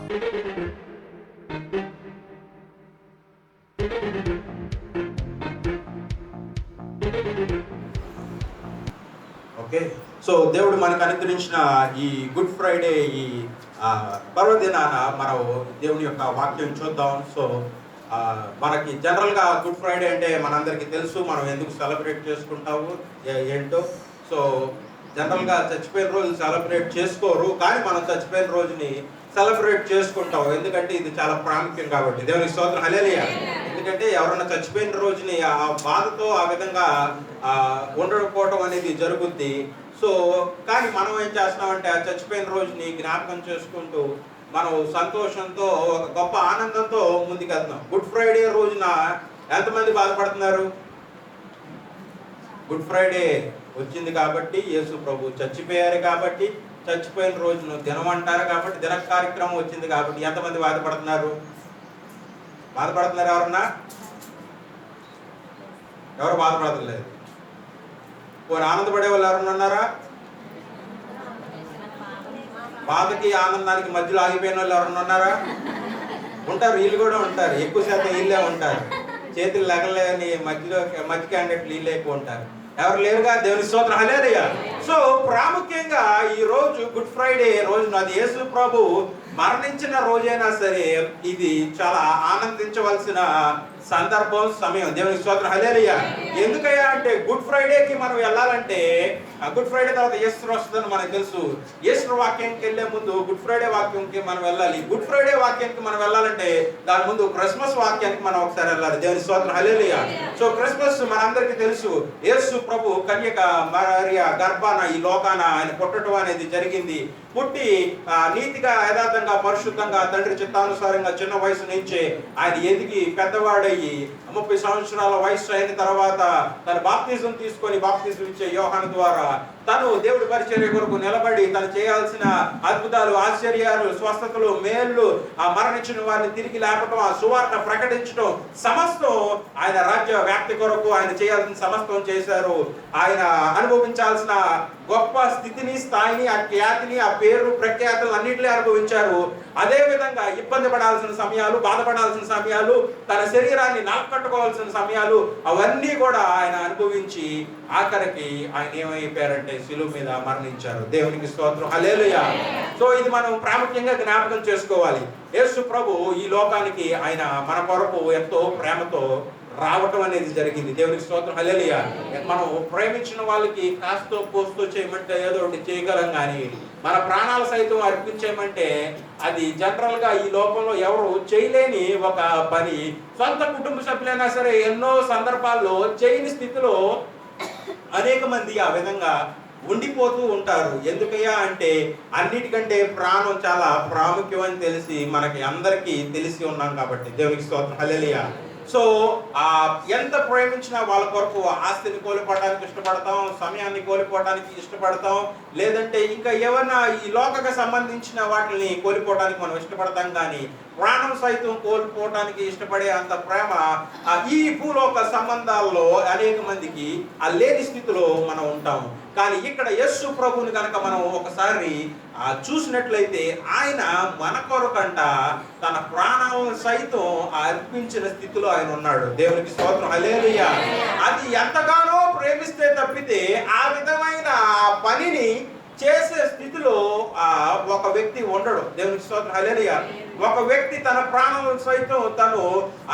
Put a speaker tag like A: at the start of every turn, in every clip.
A: Okay, so దేవుడు మనకు అనుగ్రహించిన ఈ గుడ్ ఫ్రైడే ఈ పర్వదినాన మనం దేవుని యొక్క వాక్యం చూద్దాం. సో మనకి జనరల్గా గుడ్ ఫ్రైడే అంటే మనందరికీ తెలుసు, మనం ఎందుకు సెలబ్రేట్ చేసుకుంటాము ఏంటో. సో జనరల్గా చచ్చిపోయిన రోజు సెలబ్రేట్ చేసుకోరు, కానీ మనం చచ్చిపోయిన రోజుని సెలబ్రేట్ చేసుకుంటాం, ఎందుకంటే ఇది చాలా ప్రాముఖ్యం కాబట్టి. దేవునికి స్తోత్రం, హల్లెలూయా. ఎందుకంటే ఎవరన్నా చచ్చిపోయిన రోజుని ఆ బాధతో ఆ విధంగా ఉండకపోవడం అనేది జరుగుద్ది. సో కానీ మనం ఏం చేస్తున్నామంటే ఆ చచ్చిపోయిన రోజుని జ్ఞాపకం చేసుకుంటూ మనం సంతోషంతో ఒక గొప్ప ఆనందంతో ముందుకెళ్తున్నాం. గుడ్ ఫ్రైడే రోజున ఎంతమంది బాధపడుతున్నారు? గుడ్ ఫ్రైడే వచ్చింది కాబట్టి, యేసు ప్రభు చచ్చిపోయారు కాబట్టి, చచ్చిపోయిన రోజును దినం అంటారు కాబట్టి, దిన కార్యక్రమం వచ్చింది కాబట్టి ఎంతమంది బాధపడుతున్నారు? ఎవరన్నా? ఎవరు బాధపడలేదు? పోనీ ఆనందపడే వాళ్ళు ఎవరన్నా ఉన్నారా? బాధకి ఆనందానికి మధ్యలో ఆగిపోయిన వాళ్ళు ఎవరన్నా ఉన్నారా? ఉంటారు, వీళ్ళు కూడా ఉంటారు, ఎక్కువ శాతం వీళ్ళే ఉంటారు. చేతులు లెగలేని మధ్య క్యాండిడేట్లు వీళ్ళే ఎక్కువ ఉంటారు. ఎవరు లేరుగా? దేవుని స్తోత్రం, హల్లెలూయా. సో ప్రాముఖ్యంగా ఈ రోజు గుడ్ ఫ్రైడే రోజున, అది యేసు ప్రభు మరణించిన రోజైనా సరే, ఇది చాలా ఆనందించవలసిన సందర్భం, సమయం. దేవుని స్తోత్రం, హల్లెలూయా. ఎందుకయ్యా అంటే గుడ్ ఫ్రైడేకి మనం వెళ్ళాలంటే, గుడ్ ఫ్రైడే తర్వాత ఈస్టర్ వస్తుందని మనకు తెలుసు. ఈస్టర్ వాక్యంకి వెళ్ళే ముందు గుడ్ ఫ్రైడే వాక్యంకి మనం వెళ్ళాలి. గుడ్ ఫ్రైడే వాక్యానికి మనం వెళ్ళాలంటే దాని ముందు క్రిస్మస్ వాక్యానికి మనం ఒకసారి వెళ్ళాలి. దేవుని స్తోత్రం, హల్లెలూయా. సో క్రిస్మస్ మనందరికీ తెలుసు. యేసు ప్రభు కన్యక మరియా గర్భాన ఈ లోకాన ఆయన పుట్టడం అనేది జరిగింది. పుట్టి నీతిగా, యథార్థంగా, పరిశుద్ధంగా, తండ్రి చిత్తానుసారంగా చిన్న వయసు నుంచే ఆయన ఎదిగి పెద్దవాడయ్యి 30 సంవత్సరాల వయసు అయిన తర్వాత తన బాప్తిజం తీసుకొని, బాప్తిజం ఇచ్చే యోహాను ద్వారా తను దేవుడి పరిచర్య కొరకు నిలబడి తను చేయాల్సిన అద్భుతాలు, ఆశ్చర్యాలు, స్వస్థతలు, మేళ్ళు, ఆ మరణించిన వారిని తిరిగి లేపటం, ఆ సువార్త ప్రకటించడం, సమస్తం ఆయన రాజ్య వ్యాప్తి కొరకు ఆయన చేయాల్సిన సమస్తం చేశారు. ఆయన అనుభవించాల్సిన గొప్ప స్థితిని, స్థాయిని, ఆ ఖ్యాతిని, ఆ పేరు ప్రఖ్యాతులు అన్నింటినీ అనుభవించారు. అదే విధంగా ఇబ్బంది పడాల్సిన సమయాలు, బాధపడాల్సిన సమయాలు, తన శరీరాన్ని నలకట్టుకోవాల్సిన సమయాలు, అవన్నీ కూడా ఆయన అనుభవించి ఆఖరికి ఆయన ఏమైపోయారంటే శిలువ మీద మరణించారు. దేవునికి స్తోత్రం, హల్లెలూయా. సో ఇది మనం ప్రాముఖ్యంగా జ్ఞాపకం చేసుకోవాలి. యేసు ప్రభు ఈ లోకానికి ఆయన మన కొరకు ఎంతో ప్రేమతో రావటం అనేది జరిగింది. దేవునికి స్తోత్రం, హల్లెలూయా. మనం ప్రేమించిన వాళ్ళకి కాస్తో కోస్తో చేయమంటే ఏదో ఒకటి చేయగలం, కానీ మన ప్రాణాలు సైతం అర్పించేయమంటే అది జనరల్గా ఈ లోకంలో ఎవరు చేయలేని ఒక పని. సొంత కుటుంబ సభ్యులైనా సరే ఎన్నో సందర్భాల్లో చేయని స్థితిలో అనేక మంది ఆ విధంగా ఉండిపోతూ ఉంటారు. ఎందుకయ్యా అంటే అన్నిటికంటే ప్రాణం చాలా ప్రాముఖ్యం అని తెలిసి మనకి అందరికీ తెలిసి ఉన్నాం కాబట్టి. దేవునికి స్తోత్రం, హల్లెలూయా. సో ఎంత ప్రేమించినా వాళ్ళ కొరకు ఆస్తిని కోల్పోవడానికి ఇష్టపడతాం, సమయాన్ని కోల్పోవడానికి ఇష్టపడతాం, లేదంటే ఇంకా ఏమన్నా ఈ లోకకు సంబంధించిన వాటిని కోల్పోవడానికి మనం ఇష్టపడతాం, కానీ ప్రాణం సైతం కోల్పోవడానికి ఇష్టపడే అంత ప్రేమ ఈ భూలోక సంబంధాల్లో అనేక మందికి ఆ లేని స్థితిలో మనం ఉంటాము. కానీ ఇక్కడ యేసు ప్రభుని కనుక మనం ఒకసారి చూసినట్లయితే ఆయన మన కొరకంట తన ప్రాణాలను సైతం అర్పించిన స్థితిలో ఆయన ఉన్నాడు. దేవునికి స్తోత్రం, హల్లెలూయా. అది ఎంతగానో ప్రేమిస్తే తప్పితే ఆ విధమైన పనిని చేసే స్థితిలో ఒక వ్యక్తి ఉండడు. దేవునికి స్తోత్రం, హల్లెలూయా. ఒక వ్యక్తి తన ప్రాణాలను సైతం తను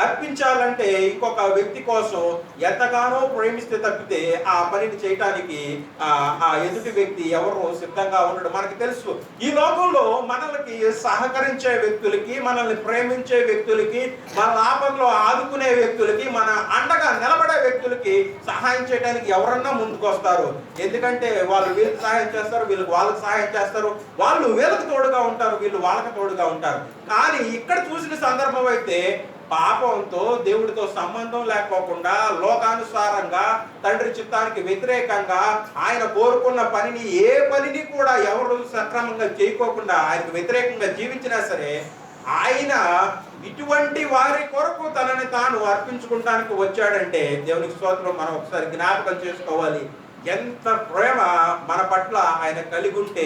A: అర్పించాలంటే ఇంకొక వ్యక్తి కోసం ఎంతగానో ప్రేమిస్తే తప్పితే ఆ పనిని చేయటానికి ఆ ఎదుటి వ్యక్తి ఎవరు సిద్ధంగా ఉండడు. మనకి తెలుసు, ఈ లోకంలో మనల్ని సహకరించే వ్యక్తులకి, మనల్ని ప్రేమించే వ్యక్తులకి, మన ఆపదలో ఆదుకునే వ్యక్తులకి, మన అండగా నిలబడే వ్యక్తులకి సహాయం చేయడానికి ఎవరన్నా ముందుకు వస్తారు. ఎందుకంటే వాళ్ళు వీళ్ళకి సహాయం చేస్తారు, వీళ్ళు వాళ్ళకి సహాయం చేస్తారు, వాళ్ళు వీళ్ళకి తోడుగా ఉంటారు, వీళ్ళు వాళ్ళకి తోడుగా ఉంటారు. కానీ ఇక్కడ చూసిన సందర్భం అయితే పాపంతో, దేవుడితో సంబంధం లేకోకుండా, లోకానుసారంగా, తండ్రి చిత్తానికి వ్యతిరేకంగా, ఆయన కోరుకున్న పనిని ఏ పనిని కూడా ఎవరు సక్రమంగా చేయకోకుండా ఆయనకు వ్యతిరేకంగా జీవించినా సరే ఆయన ఇటువంటి వారి కొరకు తనని తాను అర్పించుకుంటానికి వచ్చాడంటే దేవునికి స్తోత్రం. మనం ఒకసారి జ్ఞాపకం చేసుకోవాలి. ఎంత ప్రేమ మన పట్ల ఆయన కలిగి ఉంటే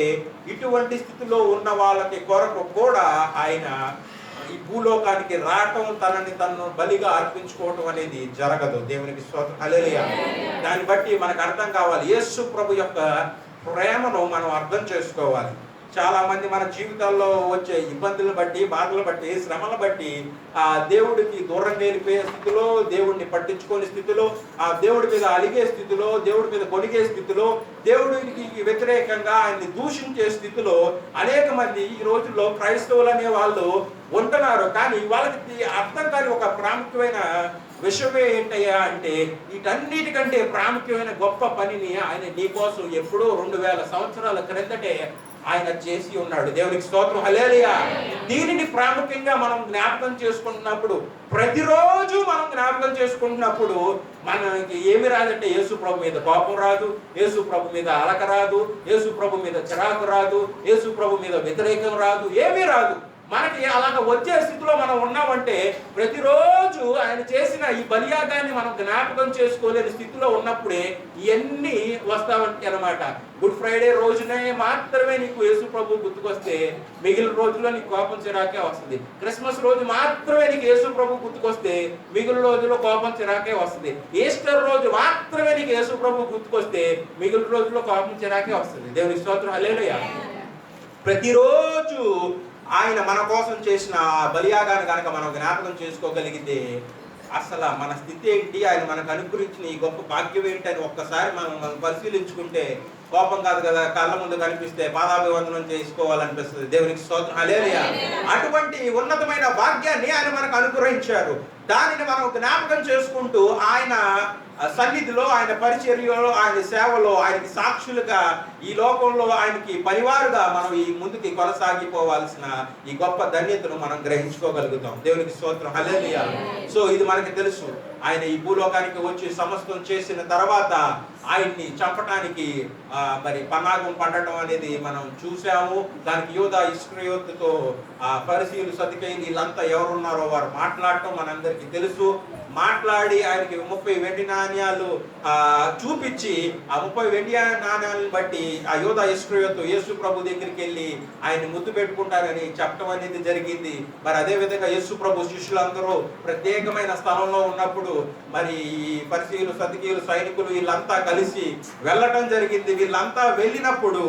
A: ఇటువంటి స్థితిలో ఉన్న వాళ్ళకి కొరకు కూడా ఆయన ఈ భూలోకానికి రావటం, తనని తను బలిగా అర్పించుకోవటం అనేది జరగదు. దేవునికి స్తోత్రం, హల్లెలూయా. దాన్ని బట్టి మనకు అర్థం కావాలి, యేసు ప్రభు యొక్క ప్రేమను మనం అర్థం చేసుకోవాలి. చాలా మంది మన జీవితాల్లో వచ్చే ఇబ్బందులు బట్టి, బాధలు బట్టి, శ్రమలు బట్టి ఆ దేవుడికి దూరం వెళ్ళిపోయే స్థితిలో, దేవుడిని పట్టించుకునే స్థితిలో, ఆ దేవుడి మీద అలిగే స్థితిలో, దేవుడి మీద కొనిగే స్థితిలో, దేవుడికి వ్యతిరేకంగా ఆయన్ని దూషించే స్థితిలో అనేక మంది ఈ రోజుల్లో క్రైస్తవులు అనే వాళ్ళు ఉంటున్నారు. కానీ వాళ్ళకి అర్థం కాని ఒక ప్రాముఖ్యమైన విషయమే ఏంటయ్యా అంటే, వీటన్నిటికంటే ప్రాముఖ్యమైన గొప్ప పనిని ఆయన నీకోసం ఎప్పుడో 2000 సంవత్సరాల క్రిందటే ఆయన చేసి ఉన్నాడు. దేవునికి స్తోత్రం, హల్లెలూయా. దీనిని ప్రాముఖ్యంగా మనం జ్ఞాపకం చేసుకుంటున్నప్పుడు, ప్రతిరోజు మనం జ్ఞాపకం చేసుకుంటున్నప్పుడు మనకి ఏమి రాదంటే, యేసు ప్రభు మీద కోపం రాదు, యేసు ప్రభు మీద అలక రాదు, యేసు ప్రభు మీద చిరాకు రాదు, యేసు ప్రభు మీద వ్యతిరేకం రాదు, ఏమీ రాదు. మనకి అలాగ వచ్చే స్థితిలో మనం ఉన్నామంటే, ప్రతిరోజు ఆయన చేసిన ఈ బలియాగాన్ని మనం జ్ఞాపకం చేసుకోలేని స్థితిలో ఉన్నప్పుడే ఇవన్నీ వస్తామంటే అన్నమాట. గుడ్ ఫ్రైడే రోజునే మాత్రమే నీకు యేసు ప్రభు గుర్తుకొస్తే మిగిలిన రోజుల్లో నీకు కోపం చిరాకే వస్తుంది. క్రిస్మస్ రోజు మాత్రమే నీకు యేసు ప్రభు గుర్తుకొస్తే మిగిలిన రోజుల్లో కోపం చిరాకే వస్తుంది. ఈస్టర్ రోజు మాత్రమే నీకు యేసు ప్రభు గుర్తుకొస్తే మిగిలిన రోజుల్లో కోపం చిరాకే వస్తుంది. దేవునికి స్తోత్రం, హల్లెలూయా. ప్రతిరోజు ఆయన మన కోసం చేసిన బలియాగాన్ని కనుక మనం జ్ఞాపకం చేసుకోగలిగితే అసలు మన స్థితి ఏంటి, ఆయన మనకు అనుగ్రహించిన ఈ గొప్ప భాగ్యం ఏంటి అని ఒక్కసారి మనం పరిశీలించుకుంటే, కోపం కాదు కదా, కళ్ళ ముందు కనిపిస్తే పాదాభివందనం చేసుకోవాలనిపిస్తుంది. దేవునికి స్తోత్రం, హల్లెలూయా. అటువంటి ఉన్నతమైన భాగ్యాన్ని ఆయన మనకు అనుగ్రహించారు. దానిని మనం జ్ఞాపకం చేసుకుంటూ ఆయన సన్నిధిలో, ఆయన పరిచర్యలో, ఆయన సేవలో, ఆయనకి సాక్షులుగా ఈ లోకంలో ఆయనకి పరివారుగా మనం ఈ ముందుకి కొనసాగిపోవాల్సిన ఈ గొప్ప ధన్యతను మనం గ్రహించుకోగలుగుతాం. దేవునికి స్తోత్రం, హల్లెలూయా. సో ఇది మనకి తెలుసు. ఆయన ఈ భూలోకానికి వచ్చి సమస్తం చేసిన తర్వాత ఆయన్ని చంపటానికి మరి పన్నాగం పడటం అనేది మనం చూసాము. దానికి యూదా ఇస్కరియోతుతో ఫరిసీయులు, సదుకాయలు వీళ్ళంతా ఎవరున్నారో వారు మాట్లాడటం మనందరికీ తెలుసు. మాట్లాడి ఆయనకి 30 వెండి నాణ్యాలు చూపించి, ఆ 30 వెండి నాణ్యాలను బట్టి ఆ యూదా ఇస్కరియోతు యేసు ప్రభు దగ్గరికి వెళ్ళి ఆయన ముద్దు పెట్టుకుంటారని చెప్పడం అనేది జరిగింది. మరి అదే విధంగా యేసు ప్రభు శిష్యులందరూ ప్రత్యేకమైన స్థలంలో ఉన్నప్పుడు మరి ఈ ఫరిసీయులు, సదుకాయలు, సైనికులు వీళ్ళంతా కలిసి వెళ్ళటం జరిగింది. వీళ్ళంతా వెళ్ళినప్పుడు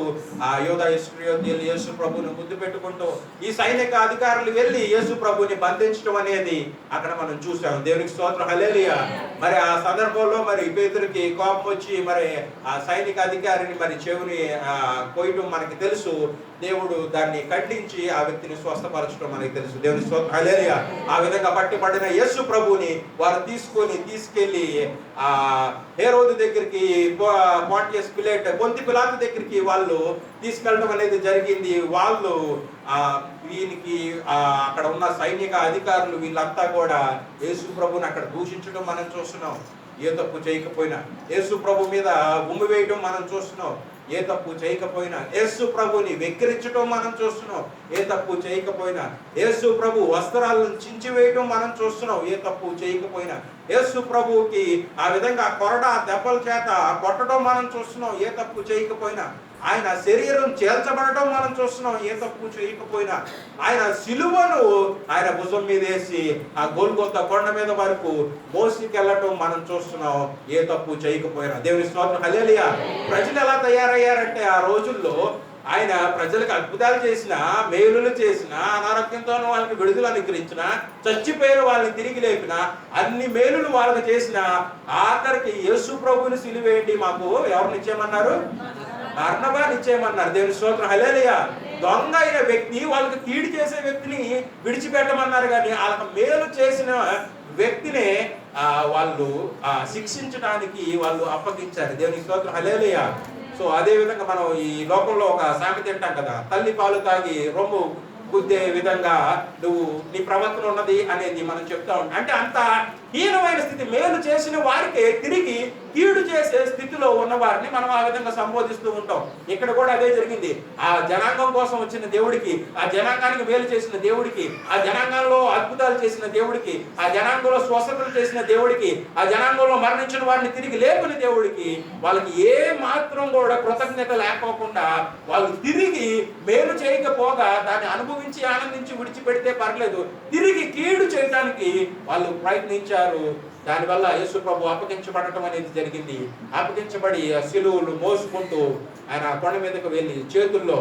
A: ఆ యూదా ఇస్కరియోతు యేసు ప్రభుని ముద్దు పెట్టుకుంటూ ఈ సైనిక అధికారులు వెళ్ళి యేసు ప్రభుని బంధించడం అనేది అక్కడ మనం చూసాం. దేవునికి స్తోత్రం, హల్లెలూయా. మరి ఆ సందర్భంలో మరి పేతురుకి కోపం వచ్చి మరి ఆ సైనిక అధికారిని మరి చెవిని కోయటం మనకి తెలుసు. దేవుడు దాన్ని ఖండించి ఆ వ్యక్తిని స్వస్థపరచడం మనకి తెలుసు. దేవుని స్తోత్రం, హల్లెలూయా. ఆ విధంగా పట్టిపడిన యేసు ప్రభుని వారు తీసుకెళ్లి హేరోదు దగ్గరికి, పాంటియస్ పిలేట్, పొంతి పిలాతు దగ్గరికి వాళ్ళు తీసుకెళ్ళడం అనేది జరిగింది. వాళ్ళు వీనికి అక్కడ ఉన్న సైనిక అధికారులు వీళ్ళంతా కూడా యేసు ప్రభుని అక్కడ దూషించడం మనం చూస్తున్నాం. ఏ తప్పు చేయకపోయినా యేసు ప్రభు మీద ఉమ్మి వేయడం మనం చూస్తున్నాం. ఏ తప్పు చేయకపోయినా యేసు ప్రభుని వెక్కిరించడం మనం చూస్తున్నాం. ఏ తప్పు చేయకపోయినా యేసు ప్రభు వస్త్రాలను చించివేయడం మనం చూస్తున్నాం. ఏ తప్పు చేయకపోయినా యేసు ప్రభుకి ఆ విధంగా కొరడా దెబ్బల చేత కొట్టడం మనం చూస్తున్నాం. ఏ తప్పు చేయకపోయినా ఆయన శరీరం చేల్చబడటం మనం చూస్తున్నాం. ఏ తప్పు చేయకపోయినా ఆయన సిలువను ఆయన భుజం మీద వేసి ఆ గోల్గొతా కొండ మీద వరకు మోసుకెళ్ళటం మనం చూస్తున్నాం. ఏ తప్పు చేయకపోయినా. దేవుని స్తోత్రం, హల్లెలూయా. ప్రజలు ఎలా తయారయ్యారంటే, ఆ రోజుల్లో ఆయన ప్రజలకు అద్భుతాలు చేసిన, మేలులు చేసిన, అనారోగ్యంతో వాళ్ళకి విడుదల అనుగ్రహించిన, చచ్చిపోయిన వాళ్ళని తిరిగి లేపిన, అన్ని మేలులు వాళ్ళకి చేసిన, ఆఖరికి యేసు ప్రభుని సిలువేయండి, మాకు ఎవరిని ఇచ్చేయమన్నారు? బర్నబాని ఇచ్చేయమన్నారు. దేవుని స్తోత్రం, హల్లెలూయా. దొంగ అయిన వ్యక్తి వాళ్ళకి కీడు చేసే వ్యక్తిని విడిచిపెట్టమన్నారు. కానీ వాళ్ళకి మేలు చేసిన వ్యక్తినే వాళ్ళు శిక్షించడానికి వాళ్ళు అప్పగించారు. దేవుని స్తోత్రం, హల్లెలూయా. సో అదే విధంగా మనం ఈ లోకంలో ఒక సామెత తింటాం కదా, తల్లి పాలు తాగి రొమ్ము గుద్దే విధంగా నువ్వు నీ ప్రవర్తన ఉన్నది అనేది మనం చెప్తా ఉంటాం. అంటే అంత హీనమైన స్థితి, మేలు చేసిన వారికే తిరిగి కీడు చేసే స్థితిలో ఉన్న వారిని మనం ఆ విధంగా సంబోధిస్తూ ఉంటాం. ఇక్కడ కూడా అదే జరిగింది. ఆ జనాంగం కోసం వచ్చిన దేవుడికి, ఆ జనాంగానికి మేలు చేసిన దేవుడికి, ఆ జనాంగంలో అద్భుతాలు చేసిన దేవుడికి, ఆ జనాంగంలో స్వస్థతలు చేసిన దేవుడికి, ఆ జనాంగంలో మరణించిన వారిని తిరిగి లేపిన దేవుడికి వాళ్ళకి ఏ మాత్రం కూడా కృతజ్ఞత లేకోకుండా వాళ్ళు తిరిగి మేలు చేయకపోగా దాన్ని అనుభవించి ఆనందించి విడిచిపెడితే పర్లేదు, తిరిగి కీడు చేయడానికి వాళ్ళు ప్రయత్నించారు. దానివల్ల యేసు ప్రభు అప్పగించబడటం అనేది జరిగింది. అప్పగించబడి ఆ శిలువలు మోసుకుంటూ ఆయన కొండ మీదకు వెళ్ళి చేతుల్లో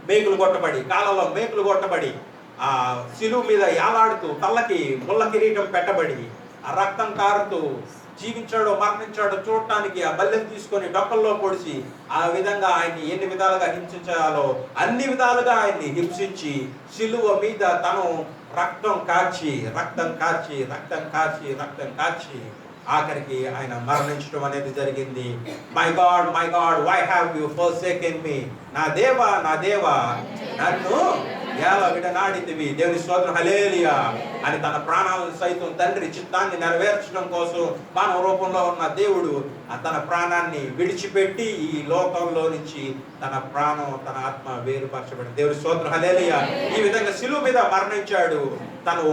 A: మేకులు కొట్టబడి, కాళ్ళలో మేకులు కొట్టబడి, ఆ శిలువ మీద యాలాడుతూ తల్లకి ముళ్ళ కిరీటం పెట్టబడి, ఆ రక్తం కారుతూ జీవించాడో మరణించాడో చూడటానికి ఆ బల్లెం తీసుకొని డొక్కల్లో పొడిచి ఆ విధంగా ఆయన్ని ఎన్ని విధాలుగా హింసించాలో అన్ని విధాలుగా ఆయన్ని హింసించి శిలువ మీద తను రక్తం కార్చి ఆఖరికి ఆయన మరణించడం అనేది జరిగింది. My God why have you forsaken me, నా దేవా నన్ను ఎలా విడనాడితివి. దేవుని స్తోత్రం, హల్లెలూయా అని తన ప్రాణాలను సైతం తండ్రి చిత్తాన్ని నెరవేర్చడం కోసం మానవ రూపంలో ఉన్న దేవుడు తన ప్రాణాన్ని విడిచిపెట్టి ఈ లోకంలో నుంచి తన ప్రాణం తన ఆత్మ వేరుపరచబడి, దేవుని స్తోత్రం, హల్లెలూయా, ఈ విధంగా శిలువ మీద మరణించాడు. తను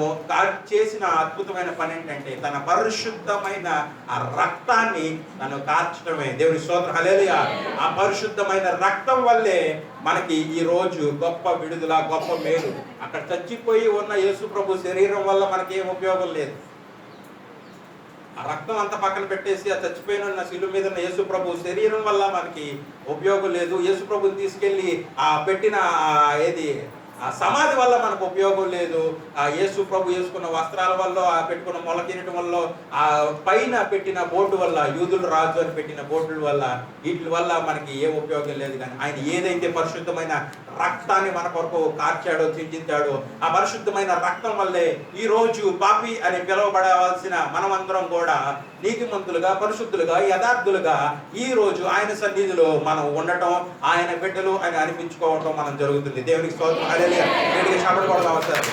A: చేసిన అద్భుతమైన పని ఏంటంటే తన పరిశుద్ధమైన ఆ రక్తాన్ని తను కార్చడమే. దేవుని స్తోత్రం, హల్లెలూయా. ఆ పరిశుద్ధమైన రక్తం వల్లే మనకి ఈ రోజు గొప్ప విడుదల, గొప్ప మేలు. అక్కడ చచ్చిపోయి ఉన్న యేసు ప్రభు శరీరం వల్ల మనకి ఏం ఉపయోగం లేదు. ఆ రక్తం అంతా పక్కన పెట్టేసి ఆ చచ్చిపోయిన శిలువ మీద ఉన్న యేసు ప్రభు శరీరం వల్ల మనకి ఉపయోగం లేదు. యేసు ప్రభుని తీసుకెళ్లి ఆ పెట్టిన ఆ సమాధి వల్ల మనకు ఉపయోగం లేదు. ఆ యేసు ప్రభు వేసుకున్న వస్త్రాల వల్ల, ఆ పెట్టుకున్న మొల కిరీటం వల్ల, ఆ పైన పెట్టిన బోటు వల్ల, యూదులు రాజు అని పెట్టిన బోటుల వల్ల, వీటి వల్ల మనకి ఏ ఉపయోగం లేదు. కానీ ఆయన ఏదైతే పరిశుద్ధమైన రక్తాన్ని మన కొరకు కార్చాడో, చిందించాడో, ఆ పరిశుద్ధమైన రక్తం వల్లే ఈ రోజు పాపి అని పిలువబడవలసిన మనమందరం కూడా నీతిమంతులుగా, పరిశుద్ధులుగా, యథార్థులుగా ఈ రోజు ఆయన సన్నిధిలో మనం ఉండటం, ఆయన బిడ్డలు అని అనిపించుకోవటం మనం జరుగుతుంది. దేవునికి స్తోత్రం, హల్లెలూయా. గట్టిగా చప్పట్లు కొడదాం ఒకసారి.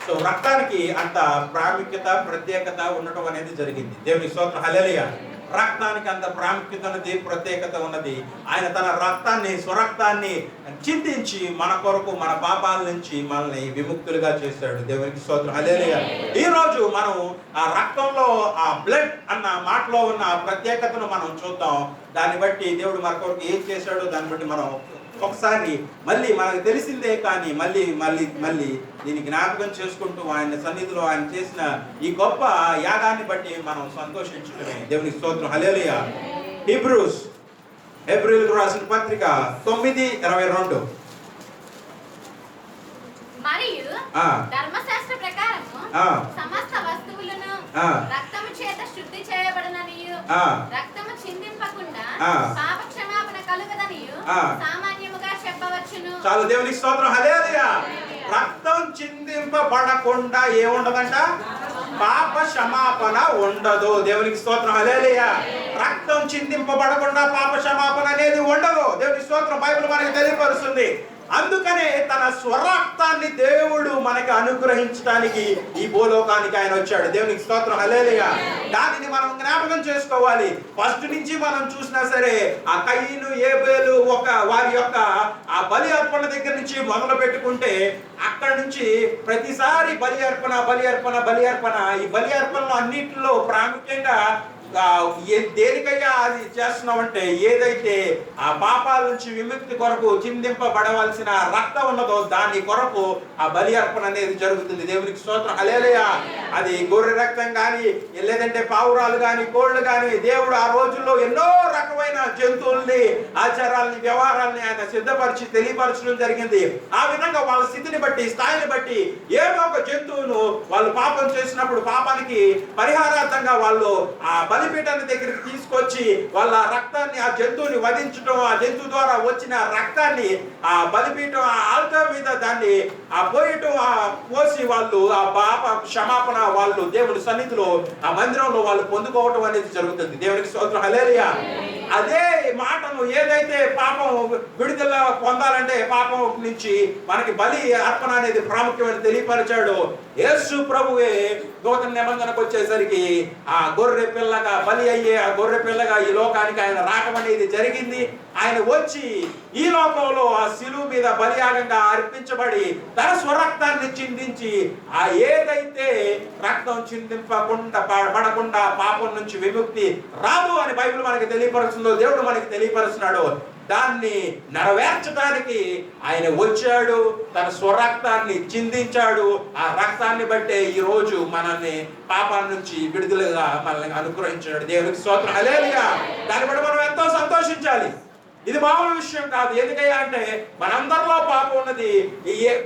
A: సో రక్తానికి అంత ప్రాముఖ్యత, ప్రత్యేకత ఉండటం అనేది జరిగింది. దేవునికి స్తోత్రం, హల్లెలూయా. రక్తానికి అంత ప్రాముఖ్యత ఉన్నది, ప్రత్యేకత ఉన్నది. ఆయన తన రక్తాన్ని, స్వరక్తాన్ని చిందించి మన కొరకు, మన పాపాల నుంచి మనల్ని విముక్తులుగా చేశాడు. దేవునికి స్తోత్రం, హల్లెలూయా. ఈ రోజు మనం ఆ రక్తంలో, ఆ బ్లడ్ అన్న మాటలో ఉన్న ప్రత్యేకతను మనం చూద్దాం. దాన్ని బట్టి దేవుడు మన కొరకు ఏం చేశాడో దాన్ని బట్టి మనం ఒకసారి మళ్ళీ మనకు తెలిసిందే కానీ మళ్ళీ దీన్ని జ్ఞాపకం చేసుకుంటూ ఆయన సన్నిధిలో ఆయన చేసిన ఈ గొప్ప యాగాన్ని బట్టి మనం సంతోషించడమే. దేవునికి స్తోత్రం, హల్లెలూయా. హెబ్రీయులకు రాసిన పత్రిక 9:22.
B: మరియు ధర్మశాస్త్ర ప్రకారము సమస్త వస్తువులను రక్తము చేత శుద్ధి చేయబడుననియు, రక్తము చిందింపకుండా పాప క్షమాపణ కలుగదనియు సామాన్యముగా చెప్పవచ్చును.
A: చాలు, దేవునికి స్తోత్రం, హల్లెలూయా. రక్తం చిందింపబడకుండా ఏముండదంట? పాప క్షమాపణ ఉండదు. దేవునికి స్తోత్రం, హల్లెలూయా. రక్తం చిందింపబడకుండా పాప క్షమాపణ అనేది ఉండదు. దేవునికి స్తోత్రం, బైబిల్ మనకి తెలియపరుస్తుంది. అందుకనే తన స్వరక్తాన్ని దేవుడు మనకి అనుగ్రహించడానికి ఈ భూలోకానికి ఆయన వచ్చాడు. దేవునికి స్తోత్రం, హల్లెలూయా. దానిని మనం జ్ఞాపకం చేసుకోవాలి. ఫస్ట్ నుంచి మనం చూసినా సరే ఆ కయీను, ఏబేలు వారి యొక్క ఆ బలి అర్పణ దగ్గర నుంచి మొదలు పెట్టుకుంటే అక్కడ నుంచి ప్రతిసారి బలి అర్పణ. ఈ బలి అర్పణలో అన్నిటిలో ప్రాముఖ్యంగా దేనికయ్యా అది చేస్తున్నామంటే ఏదైతే ఆ పాపాల నుంచి విముక్తి కొరకు చిందింపబడవలసిన రక్తం ఉన్నదో దాని కొరకు ఆ బలి అర్పణ అనేది జరుగుతుంది. దేవునికి స్తోత్రం, హల్లెలూయా. అది గొర్రె రక్తం కానీ, లేదంటే పావురాలు కానీ, కోళ్లు కానీ, దేవుడు ఆ రోజుల్లో ఎన్నో రకమైన జంతువుల్ని, ఆచారాలని, వ్యవహారాలని ఆయన సిద్ధపరిచి తెలియపరచడం జరిగింది. ఆ విధంగా వాళ్ళ స్థితిని బట్టి, స్థాయిని బట్టి ఏదో ఒక జంతువును వాళ్ళు పాపం చేసినప్పుడు పాపానికి పరిహారార్థంగా వాళ్ళు ఆ బలిపీఠాన్ని దగ్గరికి తీసుకొచ్చి వాళ్ళ రక్తాన్ని, ఆ జంతువుని వధించడం, ఆ జంతువు ద్వారా వచ్చిన రక్తాన్ని ఆ బలిపీఠం, ఆ ఆల్టార్ మీద దాన్ని ఆ పోయటం, ఆ పోసి వాళ్ళు ఆ పాప క్షమాపణ వాళ్ళు దేవుడి సన్నిధిలో, ఆ మందిరంలో వాళ్ళు పొందుకోవటం అనేది జరుగుతుంది. దేవునికి స్తోత్రం, హల్లెలూయా. అదే మాటను ఏదైతే పాపం విడుదల పొందాలంటే పాపం నుంచి మనకి బలి అర్పణ అనేది ప్రాముఖ్యమైన తెలియపరిచాడు. యేసు ప్రభువే నూతన నిబంధనకు వచ్చేసరికి ఆ గొర్రె పిల్లగా బలి అయ్యే ఆ గొర్రె పిల్లగా ఈ లోకానికి ఆయన రావడం అనేది జరిగింది. ఆయన వచ్చి ఈ లోకంలో ఆ శిలువ మీద బలియాగంగా అర్పించబడి తన స్వరక్తాన్ని చిందించి ఆ ఏదైతే రక్తం చిందింపకుండా పడకుండా పాపం నుంచి విముక్తి రాదు అని బైబిల్ మనకి తెలియపరుస్తుందో, దేవుడు మనకి తెలియపరుస్తున్నాడు. దాన్ని నెరవేర్చడానికి ఆయన వచ్చాడు, తన స్వరక్తాన్ని చిందించాడు. ఆ రక్తాన్ని బట్టే ఈ రోజు మనల్ని పాపాల నుంచి విడుదలగా మనల్ని అనుగ్రహించాడు. దేవునికి స్తోత్రం, హల్లెలూయా. దాన్ని బట్టి మనం ఎంతో సంతోషించాలి. ఇది మామూలు విషయం కాదు. ఎందుకయ్యా అంటే మనందరిలో పాపం ఉన్నది,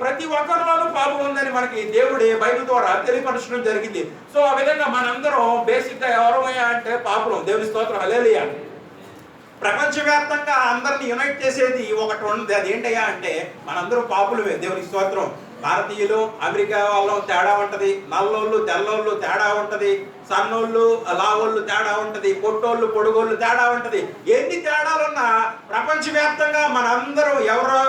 A: ప్రతి ఒక్కరిలోనూ పాపం ఉందని మనకి దేవుడే బైబిల్ ద్వారా తెలియపరచడం జరిగింది. సో ఆ విధంగా మనందరం బేసిక్ గా ఎవరమయ్యా అంటే పాపులం. దేవుని స్తోత్రం, హల్లెలూయా. ప్రపంచవ్యాప్తంగా అందరిని యునైట్ చేసేది ఒకటి ఉంది. అది ఏంటయ్యా అంటే మనందరం పాపులమే. దేవునికి స్తోత్రం. భారతీయులు అమెరికా వాళ్ళం తేడా ఉంటది, నల్లోళ్ళు తెల్లోళ్ళు తేడా ఉంటది, సన్నోళ్ళు లావోళ్ళు తేడా ఉంటది, పొట్టోళ్ళు పొడుగోళ్ళు తేడా ఉంటది. ఎన్ని తేడాలున్నా ప్రపంచవ్యాప్తంగా మనందరం ఎవరో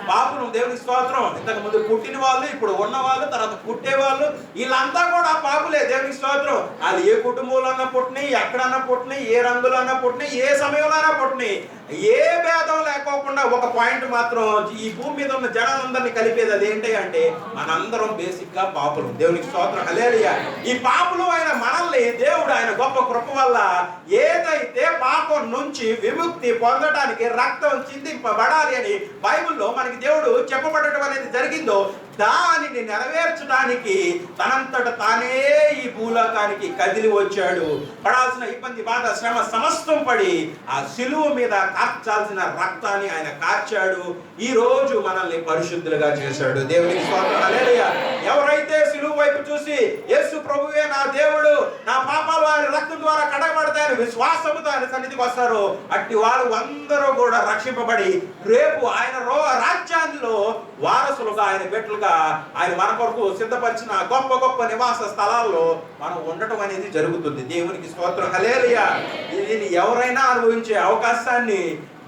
A: పాపులు. దేవునికి స్తోత్రం. ఇంతకు ముందు పుట్టిన వాళ్ళు, ఇప్పుడు ఉన్న వాళ్ళు, తర్వాత పుట్టే వాళ్ళు, వీళ్ళంతా కూడా పాపులే. దేవునికి స్తోత్రం. వాళ్ళు ఏ కుటుంబంలో అన్నా పుట్టినాయి, ఎక్కడన్నా పుట్టినాయి, ఏ రంగులో అన్నా పుట్టినాయి, ఏ సమయంలో అయినా పుట్టినాయి, ఏ భేదం లేకోకుండా ఒక పాయింట్ మాత్రం ఈ భూమి మీద ఉన్న జనాలందరినీ కలిపేది అది ఏంటి అంటే మనందరం బేసిక్ గా పాపులు. దేవునికి స్తోత్రం, హల్లెలూయా. ఈ పాపులు అయిన మనల్ని దేవుడు ఆయన గొప్ప కృప వల్ల ఏదైతే పాపం నుంచి విముక్తి పొందడానికి రక్తం చిందింపబడాలి అని బైబిల్లో మనకి దేవుడు చెప్పబడటం అనేది జరిగిందో దానిని నెరవేర్చడానికి తనంతట తానే ఈ భూలోకానికి కదిలి వచ్చాడు. పడాల్సిన ఇబ్బంది, బాధ, శ్రమ సమస్తం పడి ఆ శిలువ మీద కార్చాల్సిన రక్తాన్ని ఆయన కార్చాడు. ఈ రోజు మనల్ని పరిశుద్ధులుగా చేశాడు. దేవునికి స్తోత్రం, హల్లెలూయా. ఎవరైతే శిలువ వైపు చూసి యేసు ప్రభువే నా దేవుడు, నా పాపాలు ఆయన రక్తం ద్వారా కడగబడతాయని విశ్వాసముతో ఆయన సన్నిధికి వస్తారో అట్టి వారు అందరూ కూడా రక్షింపబడి రేపు ఆయన రాజ్యాల్లో వారసులుగా, ఆయన బిడ్డలుగా ఆయన మన కొరకు సిద్ధపరిచిన గొప్ప గొప్ప నివాస స్థలాల్లో మనం ఉండటం అనేది జరుగుతుంది. దేవునికి స్తోత్రం, హల్లెలూయా. దీన్ని ఎవరైనా అనుభవించే అవకాశాన్ని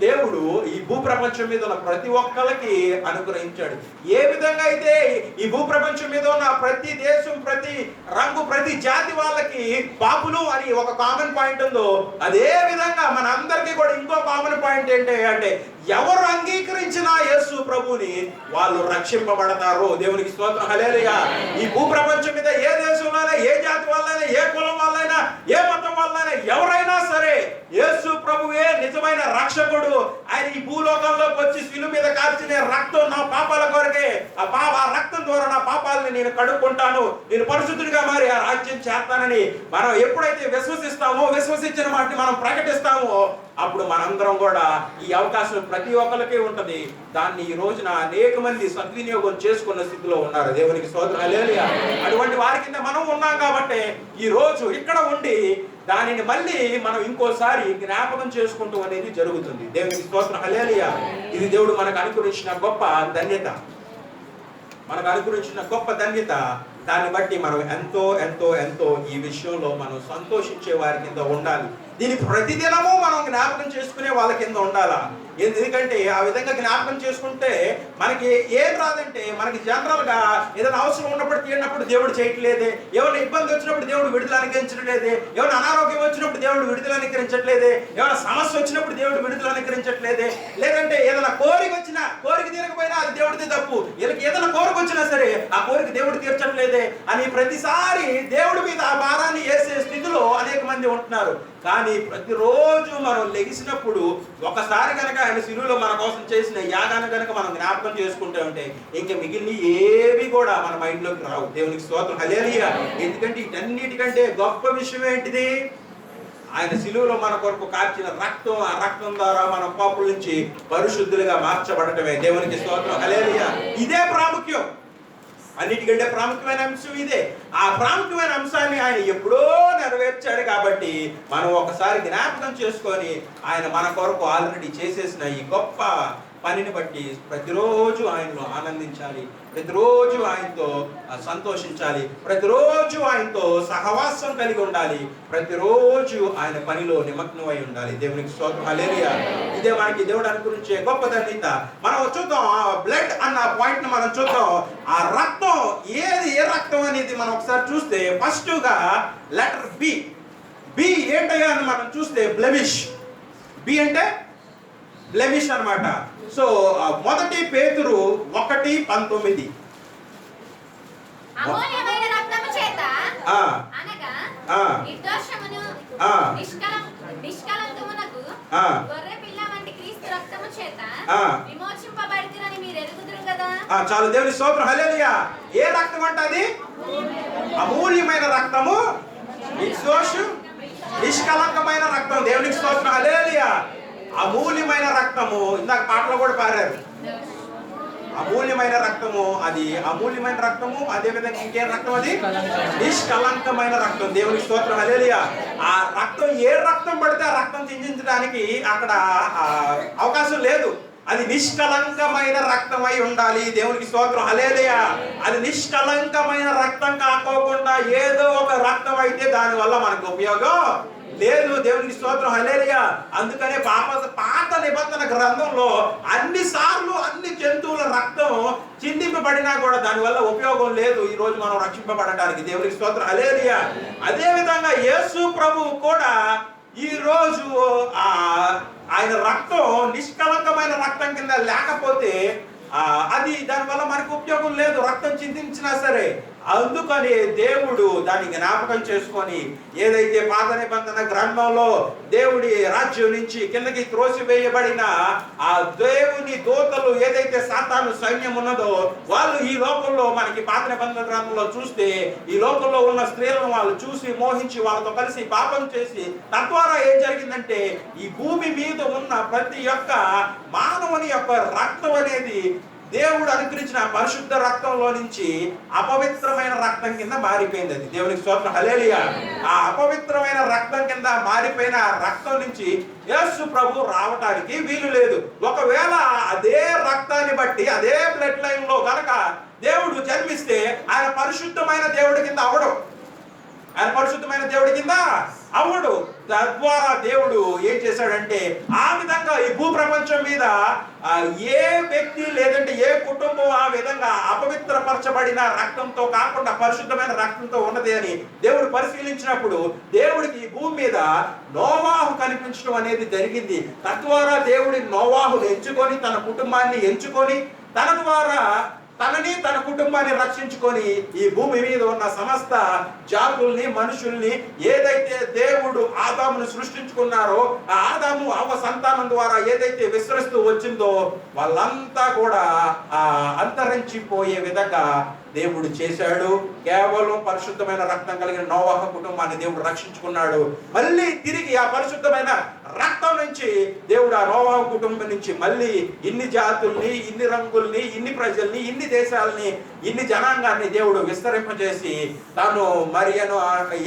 A: దేవుడు ఈ భూప్రపంచం మీద ఉన్న ప్రతి ఒక్కరికి అనుగ్రహించాడు. ఏ విధంగా అయితే ఈ భూప్రపంచం మీద ఉన్న ప్రతి దేశం, ప్రతి రంగు, ప్రతి జాతి వాళ్ళకి పాపులు అని ఒక కామన్ పాయింట్ ఉందో అదే విధంగా మన అందరికీ కూడా ఇంకో కామన్ పాయింట్ ఏంటి అంటే ఎవరు అంగీకరించినా యేసు ప్రభుని వాళ్ళు రక్షింపబడతారు. దేవునికి స్తోత్రం, హల్లెలూయా. ఈ భూప్రపంచం మీద ఏ దేశంలోనైనా, ఏ జాతి వాళ్ళైనా, ఏ కులం వాళ్ళైనా, ఏ మతం వాళ్ళైనా ఎవరైనా సరే యేసు ప్రభువే నిజమైన రక్షకుడు. ఆయన ఈ భూలోకంలోకి వచ్చి శిలువ మీద కార్చిన రక్తం నా పాపాల కొరకే. ఆ రక్తం ద్వారా నా పాపాలని నేను కడుక్కుంటాను, నేను పరిశుద్ధుడిగా మారి ఆ రాజ్యం చేస్తానని మనం ఎప్పుడైతే విశ్వసిస్తామో, విశ్వసించిన మాటని మనం ప్రకటిస్తామో అప్పుడు మనందరం కూడా ఈ అవకాశం ప్రతి ఒక్కరికి ఉంటది. దాన్ని ఈ రోజున అనేక మంది సద్వినియోగం చేసుకున్న స్థితిలో ఉన్నారు. దేవునికి స్తోత్రం, హల్లెలూయా. అటువంటి వారి కింద మనం ఉన్నాం కాబట్టి ఈ రోజు ఇక్కడ ఉండి దానిని మళ్ళీ మనం ఇంకోసారి జ్ఞాపకం చేసుకుంటూ అనేది జరుగుతుంది. దేవునికి స్తోత్రం, హల్లెలూయా. ఇది దేవుడు మనకు అనుగ్రహించిన గొప్ప ధన్యత, మనకు అనుగ్రహించిన గొప్ప ధన్యత. దాన్ని బట్టి మనం ఎంతో ఎంతో ఎంతో ఈ విషయంలో మనం సంతోషించే వారి కింద ఉండాలి. దీని ప్రతిదినము మనం జ్ఞాపకం చేసుకునే వాళ్ళ కింద ఉండాలా. ఎందుకంటే ఆ విధంగా జ్ఞాపకం చేసుకుంటే మనకి ఏం రాదంటే మనకి జనరల్ గా ఏదైనా అవసరం ఉన్నప్పుడు తీరినప్పుడు దేవుడు చేయట్లేదే, ఏమైనా ఇబ్బంది వచ్చినప్పుడు దేవుడు విడుదల అనుగ్రహించట్లేదే, ఏమైనా అనారోగ్యం వచ్చినప్పుడు దేవుడు విడుదల అనుగ్రహించట్లేదే, ఏమైనా సమస్య వచ్చినప్పుడు దేవుడు విడుదల అనుగ్రహించట్లేదే, లేదంటే ఏదైనా కోరిక వచ్చినా కోరిక తీరకపోయినా అది దేవుడిది తప్పు, వీళ్ళకి ఏదైనా కోరిక వచ్చినా సరే ఆ కోరిక దేవుడు తీర్చట్లేదే అని ప్రతిసారి దేవుడి మీద ఆ భారాన్ని వేసే స్థితిలో అనేక మంది ఉంటున్నారు. కానీ ప్రతిరోజు మనం లెగిసినప్పుడు ఒకసారి కనుక ఆయన శిలువలో మన కోసం చేసిన యాగాన్ని కనుక మనం జ్ఞాపకం చేసుకుంటూ ఉంటే ఇంక మిగిలిన ఏవి కూడా మన మైండ్లోకి రావు. దేవునికి స్తోత్రం, హల్లెలూయా. ఎందుకంటే వీటన్నిటికంటే గొప్ప విషయం ఏంటిది? ఆయన శిలువలో మన కొరకు కార్చిన రక్తం. ఆ రక్తం ద్వారా మన పాపుల నుంచి పరిశుద్ధులుగా మార్చబడటమే. దేవునికి స్తోత్రం, హల్లెలూయా. ఇదే ప్రాముఖ్యం. అన్నిటికంటే ప్రాముఖ్యమైన అంశం ఇదే. ఆ ప్రాముఖ్యమైన అంశాన్ని ఆయన ఎప్పుడో నెరవేర్చాడు కాబట్టి మనం ఒకసారి జ్ఞాపకం చేసుకొని ఆయన మన కొరకు ఆల్రెడీ చేసేసిన ఈ గొప్ప పనిని బట్టి ప్రతిరోజు ఆయనలో ఆనందించాలి, ప్రతిరోజు ఆయనతో సంతోషించాలి, ప్రతిరోజు ఆయనతో సహవాసం కలిగి ఉండాలి, ప్రతిరోజు ఆయన పనిలో నిమగ్నమై ఉండాలి. దేవునికి స్తోత్రం. హల్లెలూయా. ఇదే మనకి దేవుడు అనుగురించే గొప్ప ధన్యత. మనం చూద్దాం, ఆ బ్లడ్ అన్న పాయింట్ ని మనం చూద్దాం. ఆ రక్తం ఏది, ఏ రక్తం అనేది మనం ఒకసారి చూస్తే ఫస్ట్ గా లెటర్ బి. బి ఏంటయ్యా అని మనం చూస్తే బ్లెమిష్. బి అంటే బ్లెమిష్ అన్నమాట. సో మొదటి పేతురు 1:19.
B: అమూల్యమైన రక్తము చేత అనగా నిర్దోషమును నిష్కళంకమునకు గొర్రె పిల్ల వంటి క్రీస్తు రక్తము చేత విమోచింపబడితిరని మీరు ఎరుగుదురు కదా.
A: చాలు. దేవుని స్తోత్రం. హల్లెలూయా. ఏ రక్తం అంటే అది? అమూల్యమైన రక్తము, నిర్దోషం, నిష్కళంకమైన రక్తం. దేవునికి స్తోత్రం. హల్లెలూయా. అమూల్యమైన రక్తము. ఇందాక పాటలో కూడా పాడారు. అమూల్యమైన రక్తము, అది అమూల్యమైన రక్తము. అదే విధంగా ఇంకేం రక్తం? అది నిష్కళంకమైన రక్తం. దేవునికి స్తోత్రం. హల్లెలూయా. ఆ రక్తం, ఏ రక్తం పడితే ఆ రక్తం చిందించడానికి అక్కడ అవకాశం లేదు. అది నిష్కళంకమైన రక్తమై ఉండాలి. దేవునికి స్తోత్రం. హల్లెలూయా. అది నిష్కళంకమైన రక్తం కాకోకుండా ఏదో ఒక రక్తం అయితే దానివల్ల మనకు ఉపయోగం లేదు. దేవునికి స్తోత్రం. హల్లెలూయా. అందుకనే పాత నిబంధన గ్రంథంలో అన్ని సార్లు అన్ని జంతువుల రక్తం చిందింపబడినా కూడా దానివల్ల ఉపయోగం లేదు ఈ రోజు మనం రక్షింపబడటానికి. దేవునికి స్తోత్రం. హల్లెలూయా. అదే విధంగా యేసు ప్రభువు కూడా ఈ రోజు ఆయన రక్తం నిష్కళంకమైన రక్తం కింద లేకపోతే అది దానివల్ల మనకు ఉపయోగం లేదు, రక్తం చిందించినా సరే. అందుకని దేవుడు దాన్ని జ్ఞాపకం చేసుకొని ఏదైతే పాత నిబంధన గ్రంథంలో దేవుడి రాజ్యం నుంచి కిందకి త్రోసివేయబడిన ఆ దేవుని దూతలు, ఏదైతే సాతాను సైన్యం ఉన్నదో, వాళ్ళు ఈ లోకంలో మనకి పాత నిబంధన గ్రంథంలో చూస్తే ఈ లోకంలో ఉన్న స్త్రీలను వాళ్ళు చూసి మోహించి వాళ్ళతో కలిసి పాపం చేసి తద్వారా ఏం జరిగిందంటే ఈ భూమి మీద ఉన్న ప్రతి ఒక్క మానవుని యొక్క రక్తం అనేది దేవుడు అనుగ్రహించిన పరిశుద్ధ రక్తంలో నుంచి అపవిత్రమైన రక్తం కింద మారిపోయింది. అది దేవునికి స్తోత్రం. హల్లెలూయా. ఆ అపవిత్రమైన రక్తం కింద మారిపోయిన రక్తం నుంచి యేసు ప్రభు రావటానికి వీలు లేదు. ఒకవేళ అదే రక్తాన్ని బట్టి అదే బ్లడ్ లైన్ లో గనక దేవుడు జన్మిస్తే ఆయన పరిశుద్ధమైన దేవుడి కింద అవడు. ఆయన పరిశుద్ధమైన దేవుడి కింద అవడు. తద్వారా దేవుడు ఏం చేశాడంటే ఆ విధంగా ఈ భూ ప్రపంచం మీద ఏ వ్యక్తి లేదంటే ఏ కుటుంబం ఆ విధంగా అపవిత్రపరచబడిన రక్తంతో కాకుండా పరిశుద్ధమైన రక్తంతో ఉన్నది అని దేవుడు పరిశీలించినప్పుడు దేవుడికి ఈ భూమి మీద నోవాహు కనిపించడం అనేది జరిగింది. తద్వారా దేవుడి నోవాహును ఎంచుకొని తన కుటుంబాన్ని ఎంచుకొని తన ద్వారా తనని తన కుటుంబాన్ని రక్షించుకొని ఈ భూమి మీద ఉన్న సమస్త జాతుల్ని, మనుషుల్ని, ఏదైతే దేవుడు ఆదామును సృష్టించుకున్నారో ఆ ఆదాము అవ్వ సంతానం ద్వారా ఏదైతే విస్తరిస్తూ వచ్చిందో వాళ్ళంతా కూడా అంతరించిపోయే విధంగా దేవుడు చేశాడు. కేవలం పరిశుద్ధమైన రక్తం కలిగిన నోవాహు కుటుంబాన్ని దేవుడు రక్షించుకున్నాడు. మళ్ళీ తిరిగి ఆ పరిశుద్ధమైన రక్తం నుంచి దేవుడు ఆ నోవాహు కుటుంబం నుంచి మళ్ళీ ఇన్ని జాతుల్ని, ఇన్ని రంగుల్ని, ఇన్ని ప్రజల్ని, ఇన్ని దేశాలని, ఇన్ని జనాంగాన్ని దేవుడు విస్తరింపజేసి తాను మరియను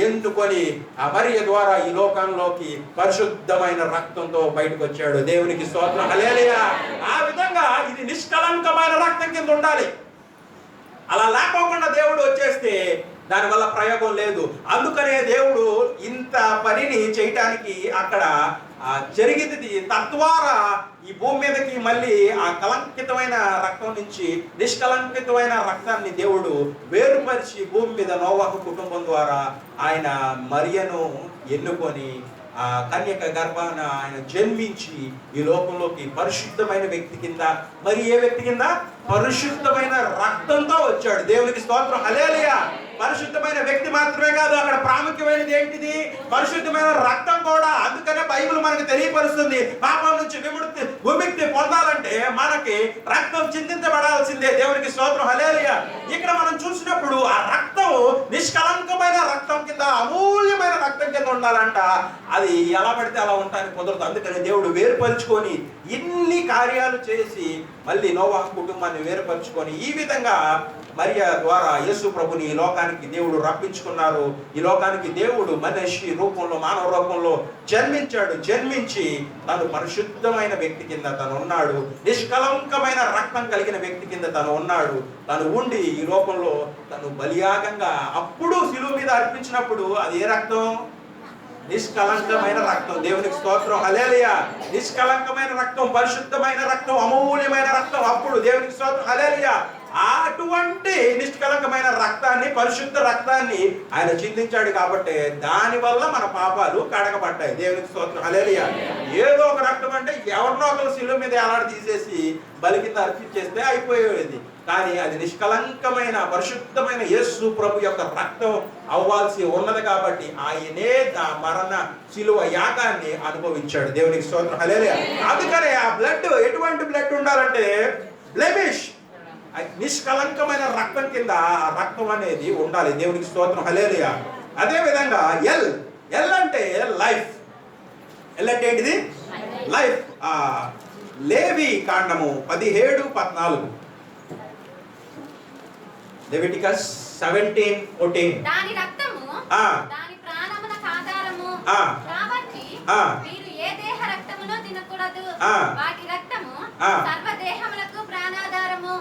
A: ఎన్నుకొని ఆ మరియ ద్వారా ఈ లోకంలోకి పరిశుద్ధమైన రక్తంతో బయటకు వచ్చాడు. దేవునికి స్తోత్రం. హల్లెలూయా. ఆ విధంగా ఇది నిష్కళంకమైన రక్తం కింద ఉండాలి. అలా లేకోకుండా దేవుడు వచ్చేస్తే దానివల్ల ప్రయోగం లేదు. అందుకనే దేవుడు ఇంత పనిని చేయటానికి అక్కడ జరిగింది. తద్వారా ఈ భూమి మీదకి మళ్ళీ ఆ కలంకితమైన రక్తం నుంచి నిష్కలంకితమైన రక్తాన్ని దేవుడు వేరుపరిచి భూమి మీద నోవాహు కుటుంబం ద్వారా ఆయన మరియను ఎన్నుకొని ఆ కన్యక గర్భాన ఆయన జన్మించి ఈ లోకంలోకి పరిశుద్ధమైన వ్యక్తి కింద, మరి ఏ వ్యక్తి కింద? పరిశుద్ధమైన రక్తంతో వచ్చాడు. దేవునికి స్తోత్రం. హల్లెలూయా. పరిశుద్ధమైన వ్యక్తి మాత్రమే కాదు, అక్కడ ప్రాముఖ్యమైనది ఏంటిది? పరిశుద్ధమైన రక్తం కూడా. అందుకనే బైబిల్ మనకు తెలియపరుస్తుంది పాపం నుంచి విముక్తి పొందాలంటే మనకి రక్తం చిందించబడాల్సిందే. దేవునికి స్తోత్రం. హల్లెలూయా. ఇక్కడ మనం చూసినప్పుడు ఆ రక్తం నిష్కలంకమైన రక్తం కింద, అమూల్యమైన రక్తం కింద ఉండాలంట. అది ఎలా పడితే అలా ఉండడానికి కుదరదు. అందుకని దేవుడు వేరుపరుచుకొని ఇన్ని కార్యాలు చేసి మళ్ళీ నోవాహు కుటుంబాన్ని వేరుపరుచుకొని ఈ విధంగా మరియ ద్వారా యేసు ప్రభుని ఈ లోకానికి దేవుడు రప్పించుకున్నారు. ఈ లోకానికి దేవుడు మనిషి రూపంలో, మానవ రూపంలో జన్మించి తను పరిశుద్ధమైన వ్యక్తి కింద తను ఉన్నాడు. నిష్కలంకమైన రక్తం కలిగిన వ్యక్తి కింద తను ఉన్నాడు. తను ఉండి ఈ లోకంలో తను బలియాగంగా అప్పుడు శిలువ మీద అర్పించినప్పుడు అది ఏ రక్తం? నిష్కలంకమైన రక్తం. దేవునికి స్తోత్రం, హల్లెలూయా. నిష్కలంకమైన రక్తం, పరిశుద్ధమైన రక్తం, అమూల్యమైన రక్తం. అప్పుడు దేవునికి స్తోత్రం, హల్లెలూయా. అటువంటి నిష్కలంకమైన రక్తాన్ని, పరిశుద్ధ రక్తాన్ని ఆయన చిందించాడు కాబట్టి దానివల్ల మన పాపాలు కడగబడ్డాయి. దేవునికి స్తోత్రం, హల్లెలూయా. ఏదో ఒక రక్తం అంటే ఎవరినో ఒకరు శిలువ మీద ఎలాడ తీసేసి బలి కింద అర్పించేస్తే అయిపోయేది. కానీ అది నిష్కలంకమైన పరిశుద్ధమైన యేసు ప్రభు యొక్క రక్తం అవ్వాల్సి ఉన్నది కాబట్టి ఆయనే ఆ మరణ శిలువ యాగాన్ని అనుభవించాడు. దేవునికి స్తోత్రం, హల్లెలూయా. అందుకనే ఆ బ్లడ్ ఎటువంటి బ్లడ్ ఉండాలంటే బ్లెమిష్, నిష్కలంకమైన రక్తం కింద ఆ రక్తం అనేది ఉండాలి. దేవునికి స్తోత్రం, హల్లెలూయా. అదే విధంగా ఎల్ అంటే లైఫ్. ఎల్ అంటే ఏంటిది? లైఫ్. లేవి కాండము 17:14, లెవిటికస్ 17:14.
B: దాని రక్తము దాని ప్రాణమునకు ఆధారము కాబట్టి మీరు ఏ దేహ రక్తమును తినకూడదు. వాటి రక్తము సర్వ దేహములకు ప్రాణాధారము.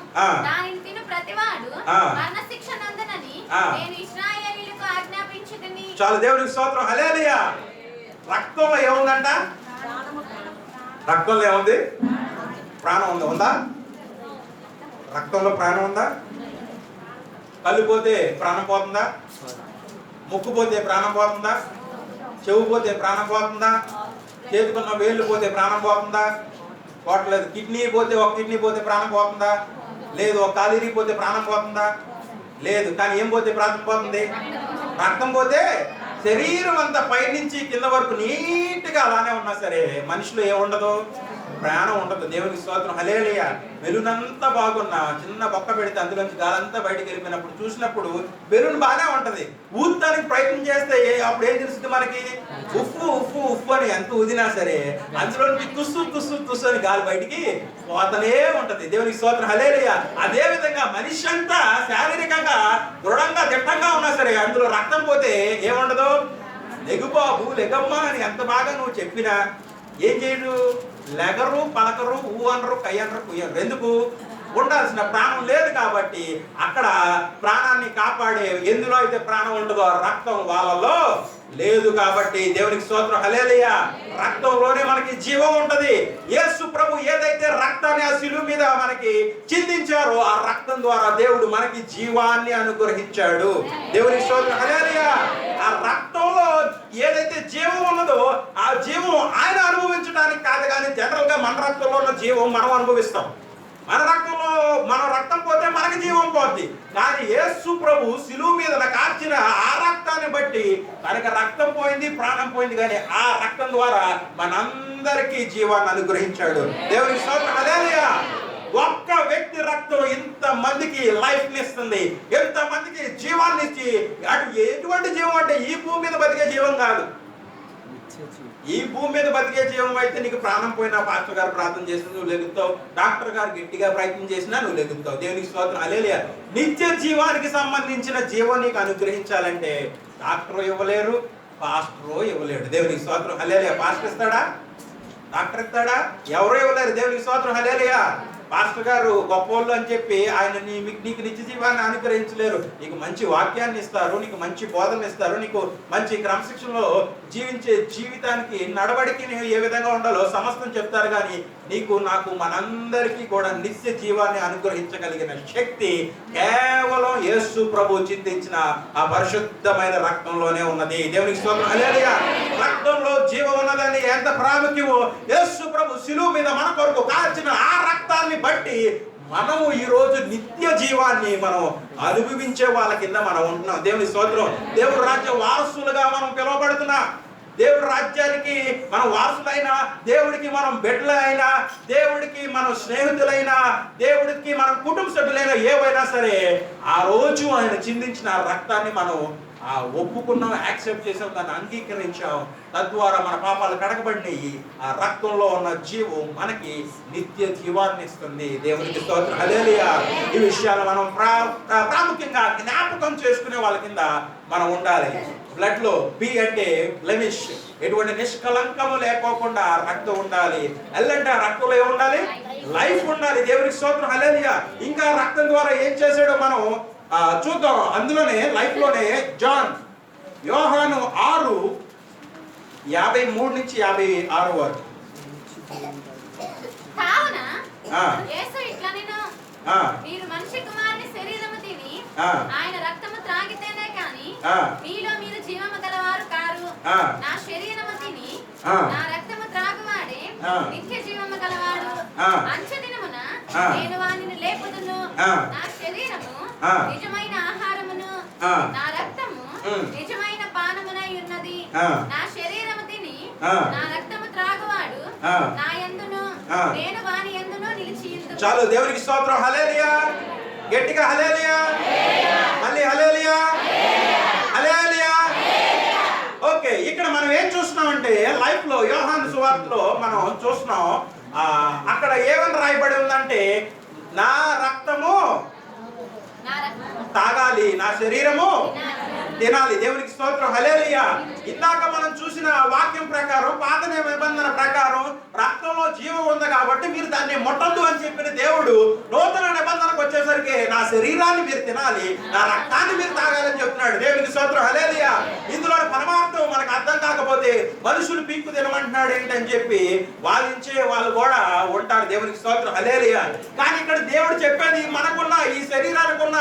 B: దానిని తిను ప్రతివాడు మరణశిక్ష నందునని నేను ఇశ్రాయేలీయులకు ఆజ్ఞాపించుదుని.
A: చాలు, దేవునికి స్తోత్రం, హల్లెలూయా. రక్తంలో ఏముందంట? రక్తంలో ఏముంది? ప్రాణం ఉంది. ఉందా? రక్తంలో ప్రాణం ఉందా? కళ్ళు పోతే ప్రాణం పోతుందా? ముక్కు పోతే ప్రాణం పోతుందా? చెవు పోతే ప్రాణం పోతుందా? చేతుకున్న వేళ్ళు పోతే ప్రాణం పోతుందా? పోవట్లేదు. కిడ్నీ పోతే, ఒక కిడ్నీ పోతే ప్రాణం పోతుందా? లేదు. ఒక కాలు పోతే ప్రాణం పోతుందా? లేదు. కానీ ఏం పోతే ప్రాణం పోతుంది? రక్తం పోతే. శరీరం అంతా పై నుంచి కింద వరకు నీట్గా అలానే ఉన్నా సరే మనిషిలో ఏముండదు? ప్రాణం ఉండదు. దేవునికి స్తోత్రం, హల్లెలూయా. బెలూనంతా బాగున్నా చిన్న బొక్క పెడితే అందులోంచి గాలంతా బయటకు వెళ్ళిపోయినప్పుడు చూసినప్పుడు బెలూన్ బాగానే ఉంటది. ఊదడానికి ప్రయత్నం చేస్తే అప్పుడు ఏం తెలుస్తుంది మనకి? ఉఫ్ఫు ఉఫ్ఫు ఉఫ్ఫు అని ఎంత ఊదినా సరే అందులోంచి తుస్సు తుస్సు తుస్సు అని గాలి బయటికి పోతనే ఉంటది. దేవునికి స్తోత్రం, హల్లెలూయా. అదే విధంగా మనిషి అంతా శారీరకంగా దృఢంగా దిట్టంగా ఉన్నా సరే అందులో రక్తం పోతే ఏముండదు? లెగుబాబు లెగమ్మ అని ఎంత బాగా నువ్వు చెప్పినా ఏం చేయడు? లెగరు, పలకరు, ఊ అనరు, కై అనరు, కుయ్యరు. ఎందుకు? ఉండాల్సిన ప్రాణం లేదు కాబట్టి. అక్కడ ప్రాణాన్ని కాపాడే ఎందులో అయితే ప్రాణం ఉండదో రక్తం వాళ్ళలో లేదు కాబట్టి దేవునికి స్తోత్రం, హల్లెలూయా. రక్తంలోనే మనకి జీవం ఉంటది. యేసు ప్రభు ఏదైతే రక్తాన్ని ఆ శిలువ మీద మనకి చిందించారో ఆ రక్తం ద్వారా దేవుడు మనకి జీవాన్ని అనుగ్రహించాడు. దేవునికి స్తోత్రం, హల్లెలూయా. ఆ రక్తంలో ఏదైతే జీవం ఉన్నదో ఆ జీవం ఆయన అనుభవించడానికి కాదు, కానీ జనరల్ గా మన రక్తంలో ఉన్న జీవం మనం అనుభవిస్తాం. మన రక్తం పోతే మనకి జీవం పోద్ది. కానీ యేసు ప్రభు శిలువ మీద కార్చిన ఆ రక్తాన్ని బట్టి తనకి రక్తం పోయింది, ప్రాణం పోయింది, కానీ ఆ రక్తం ద్వారా మనందరికీ జీవాన్ని అనుగ్రహించాడు. దేవునికి స్తోత్రం, హల్లెలూయా. ఒక్క వ్యక్తి రక్తం ఇంత మందికి లైఫ్ ఇస్తుంది, ఎంత మందికి జీవాన్ని ఇచ్చి. అటు ఎటువంటి జీవం అంటే ఈ భూమి మీద బతికే జీవం కాదు. ఈ భూమి మీద బతికే జీవం అయితే నీకు ప్రాణం పోయినా పాస్టర్ గారు ప్రార్థన చేసినా నువ్వు లెగుతావు, డాక్టర్ గారు గట్టిగా ప్రయత్నం చేసినా నువ్వు లెగుతావు. దేవునికి స్తోత్రం, హల్లెలూయా. నిత్య జీవానికి సంబంధించిన జీవం నీకు అనుగ్రహించాలంటే డాక్టర్ ఇవ్వలేరు, పాస్టర్ ఇవ్వలేడు. దేవునికి స్తోత్రం, హల్లెలూయా. పాస్టర్ ఇస్తాడా? డాక్టర్ ఇస్తాడా? ఎవరు ఇవ్వలేరు. దేవునికి స్తోత్రం, హల్లెలూయా. పాస్టర్ గారు గొప్పోళ్ళు అని చెప్పి ఆయన నీకు నిత్య జీవాన్ని అనుగ్రహించలేరు. నీకు మంచి వాక్యాన్ని ఇస్తారు, నీకు మంచి బోధన ఇస్తారు, నీకు మంచి క్రమశిక్షణలో జీవించే జీవితానికి నడవడికి ఏ విధంగా ఉండాలో సమస్తం చెప్తారు. కానీ నీకు నాకు మనందరికీ కూడా నిత్య జీవాన్ని అనుగ్రహించగలిగిన శక్తి కేవలం యేసు ప్రభు చిందించిన ఆ పరిశుద్ధమైన రక్తంలోనే ఉన్నది. దేవునికి స్తోత్రం, హల్లెలూయా. రక్తంలో జీవం ఉన్నదని ఎంత ప్రాముఖ్యమో యేసు ప్రభు శిలువ మీద మన కొరకు కాల్చిన ఆ రక్తాన్ని బట్టి మనము ఈ రోజు నిత్య జీవాన్ని మనం అనుభవించే వాళ్ళ కింద మనం ఉంటున్నాం. దేవుని స్తోత్రం. దేవుడి రాజ్య వారసులుగా మనం పిలువబడుతున్నాం. దేవుడి రాజ్యానికి మనం వారసులైనా, దేవుడికి మనం బిడ్డలైనా, దేవుడికి మనం స్నేహితులైనా, దేవుడికి మనం కుటుంబ సభ్యులైనా ఏవైనా సరే ఆ రోజు ఆయన చిందించిన రక్తాన్ని మనం ఒప్పుకున్నాం, యాక్సెప్ట్ చేసాం, దాన్ని అంగీకరించాం. తద్వారా మన పాపాలు కడగబడినాయి. ఆ రక్తంలో ఉన్న జీవం మనకి నిత్య జీవాన్ని ఇస్తుంది. దేవునికి స్తోత్రం, హల్లెలూయా. ఈ విషయాలు మనం ప్రాముఖ్యంగా జ్ఞాపకం చేసుకునే వాళ్ళ కింద మనం ఉండాలి. బ్లడ్ లో బి అంటే బ్లెమిష్, ఎటువంటి నిష్కలంకము లేకోకుండా రక్తం ఉండాలి. ఎల్ అంటే ఆ రక్తంలో ఏముండాలి? లైఫ్ ఉండాలి. దేవునికి స్తోత్రం, హల్లెలూయా. ఇంకా రక్తం ద్వారా ఏం చేశాడో మనం చూద్దాం. అందులోనే లైఫ్ లోనే యోహాను 6:53 నుంచి 56 వరకు.
B: కావున యేసు ఇట్లనెను, మీరు మనిషి కుమారుని శరీరము తిని ఆయన రక్తము త్రాగితేనే కాని మీలో మీరు జీవము గలవారు కారు. నా శరీరము తిని నా రక్తము త్రాగువాడే నిత్య జీవము గలవాడు. అంచె దినమున నేను వానిని లేపుదును. నా శరీరము నిజమైన ఆహారమును, నా రక్తము నిజమైన పానమునై ఉన్నది. నా శరీరము తిని నా రక్తము త్రాగువాడు నా యందును, నేను వాని యందును నిలిచియుందును.
A: చాలు, దేవునికి స్తోత్రం, హల్లెలూయా. గట్టిగా హల్లెలూయా, మళ్ళీ హల్లెలూయా, హల్లెలూయా. ఓకే, ఇక్కడ మనం ఏం చూస్తున్నామంటే లైఫ్ లో యోహాను సువార్తలో మనం చూస్తున్నాం. అక్కడ ఏమని రాయబడి ఉందంటే, నా రక్తము తాగాలి, నా శరీరము తినాలి. దేవునికి స్తోత్రం, హల్లెలూయా. ఇందాక మనం చూసిన వాక్యం ప్రకారం, పాత నిబంధన ప్రకారం రక్తంలో జీవం ఉంది కాబట్టి మీరు దాన్ని ముట్టద్దు అని చెప్పిన దేవుడు నూతన నిబంధనకు వచ్చేసరికి నా శరీరాన్ని మీరు తినాలి, నా రక్తాన్ని మీరు తాగాలని చెప్తున్నాడు. దేవునికి స్తోత్రం, హల్లెలూయా. ఇందులో పరమార్థం మనకు అర్థం కాకపోతే మనుషులు పీక్కు తినమంటున్నాడు ఏంటని చెప్పి వాదించే వాళ్ళు కూడా ఉంటారు. దేవునికి స్తోత్రం, హల్లెలూయా. కానీ ఇక్కడ దేవుడు చెప్పేది మనకున్న ఈ శరీరానికి ఉన్న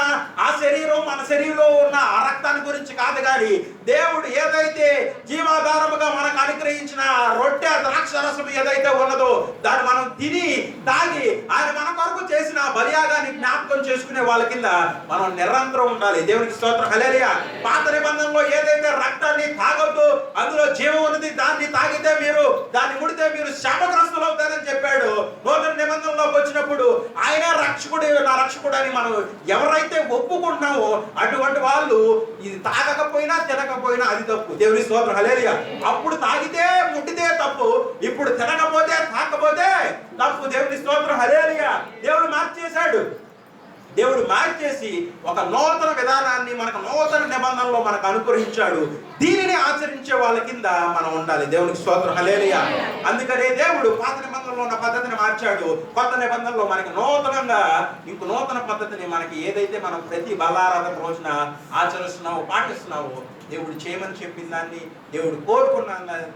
A: ఆ శరీరం, మన శరీరంలో ఉన్న ఆ రక్తాన్ని గురించి కాదు. కానీ దేవుడు ఏదైతే జీవాధారముగా మనకు అనుగ్రహించిన రొట్టె ద్రాక్ష రసం ఏదైతే ఉన్నదో దాన్ని మనం తిని తాగి ఆయన మన కొరకు చేసిన బలియాగాన్ని జ్ఞాపకం చేసుకునే వాళ్ళ కింద మనం నిరంతరం ఉండాలి. దేవునికి స్తోత్రం, హల్లెలూయా. పాత నిబంధనలో ఏదైతే రక్తాన్ని తాగొద్దు, అందులో జీవం ఉన్నది, దాన్ని తాగితే మీరు, దాన్ని ముడితే మీరు శాపగ్రస్తులు అవుతారని చెప్పాడు. నూతన నిబంధనలోకి వచ్చినప్పుడు ఆయన రక్షకుడు, నా రక్షకుడు అని మనం ఎవరైతే ఒప్పుకుంటున్నామో అటువంటి వాళ్ళు ఇది తాగకపోయినా తినకపోయినా అది తప్పు. దేవుని స్తోత్రం, హల్లెలూయా. అప్పుడు తాగితే ముట్టితే తప్పు, ఇప్పుడు తినకపోతే తాకపోతే తప్పు. దేవుని స్తోత్రం, హల్లెలూయా. దేవుడు మార్చేశాడు. దేవుడు మార్చేసి ఒక నూతన విధానాన్ని మనకు నూతన నిబంధనలో మనకు అనుగ్రహించాడు. దీనిని ఆచరించే వాళ్ళ కింద మనం ఉండాలి. దేవునికి స్తోత్రం, హల్లెలూయా. అందుకనే దేవుడు పాత నిబంధనలో ఉన్న పద్ధతిని మార్చాడు. కొత్త నిబంధనలో మనకి నూతనంగా ఇంకో నూతన పద్ధతిని మనకి ఏదైతే మనం ప్రతి బలారాధన రోజున ఆచరిస్తున్నామో, పాటిస్తున్నామో, దేవుడు చేయమని చెప్పిన దాన్ని, దేవుడు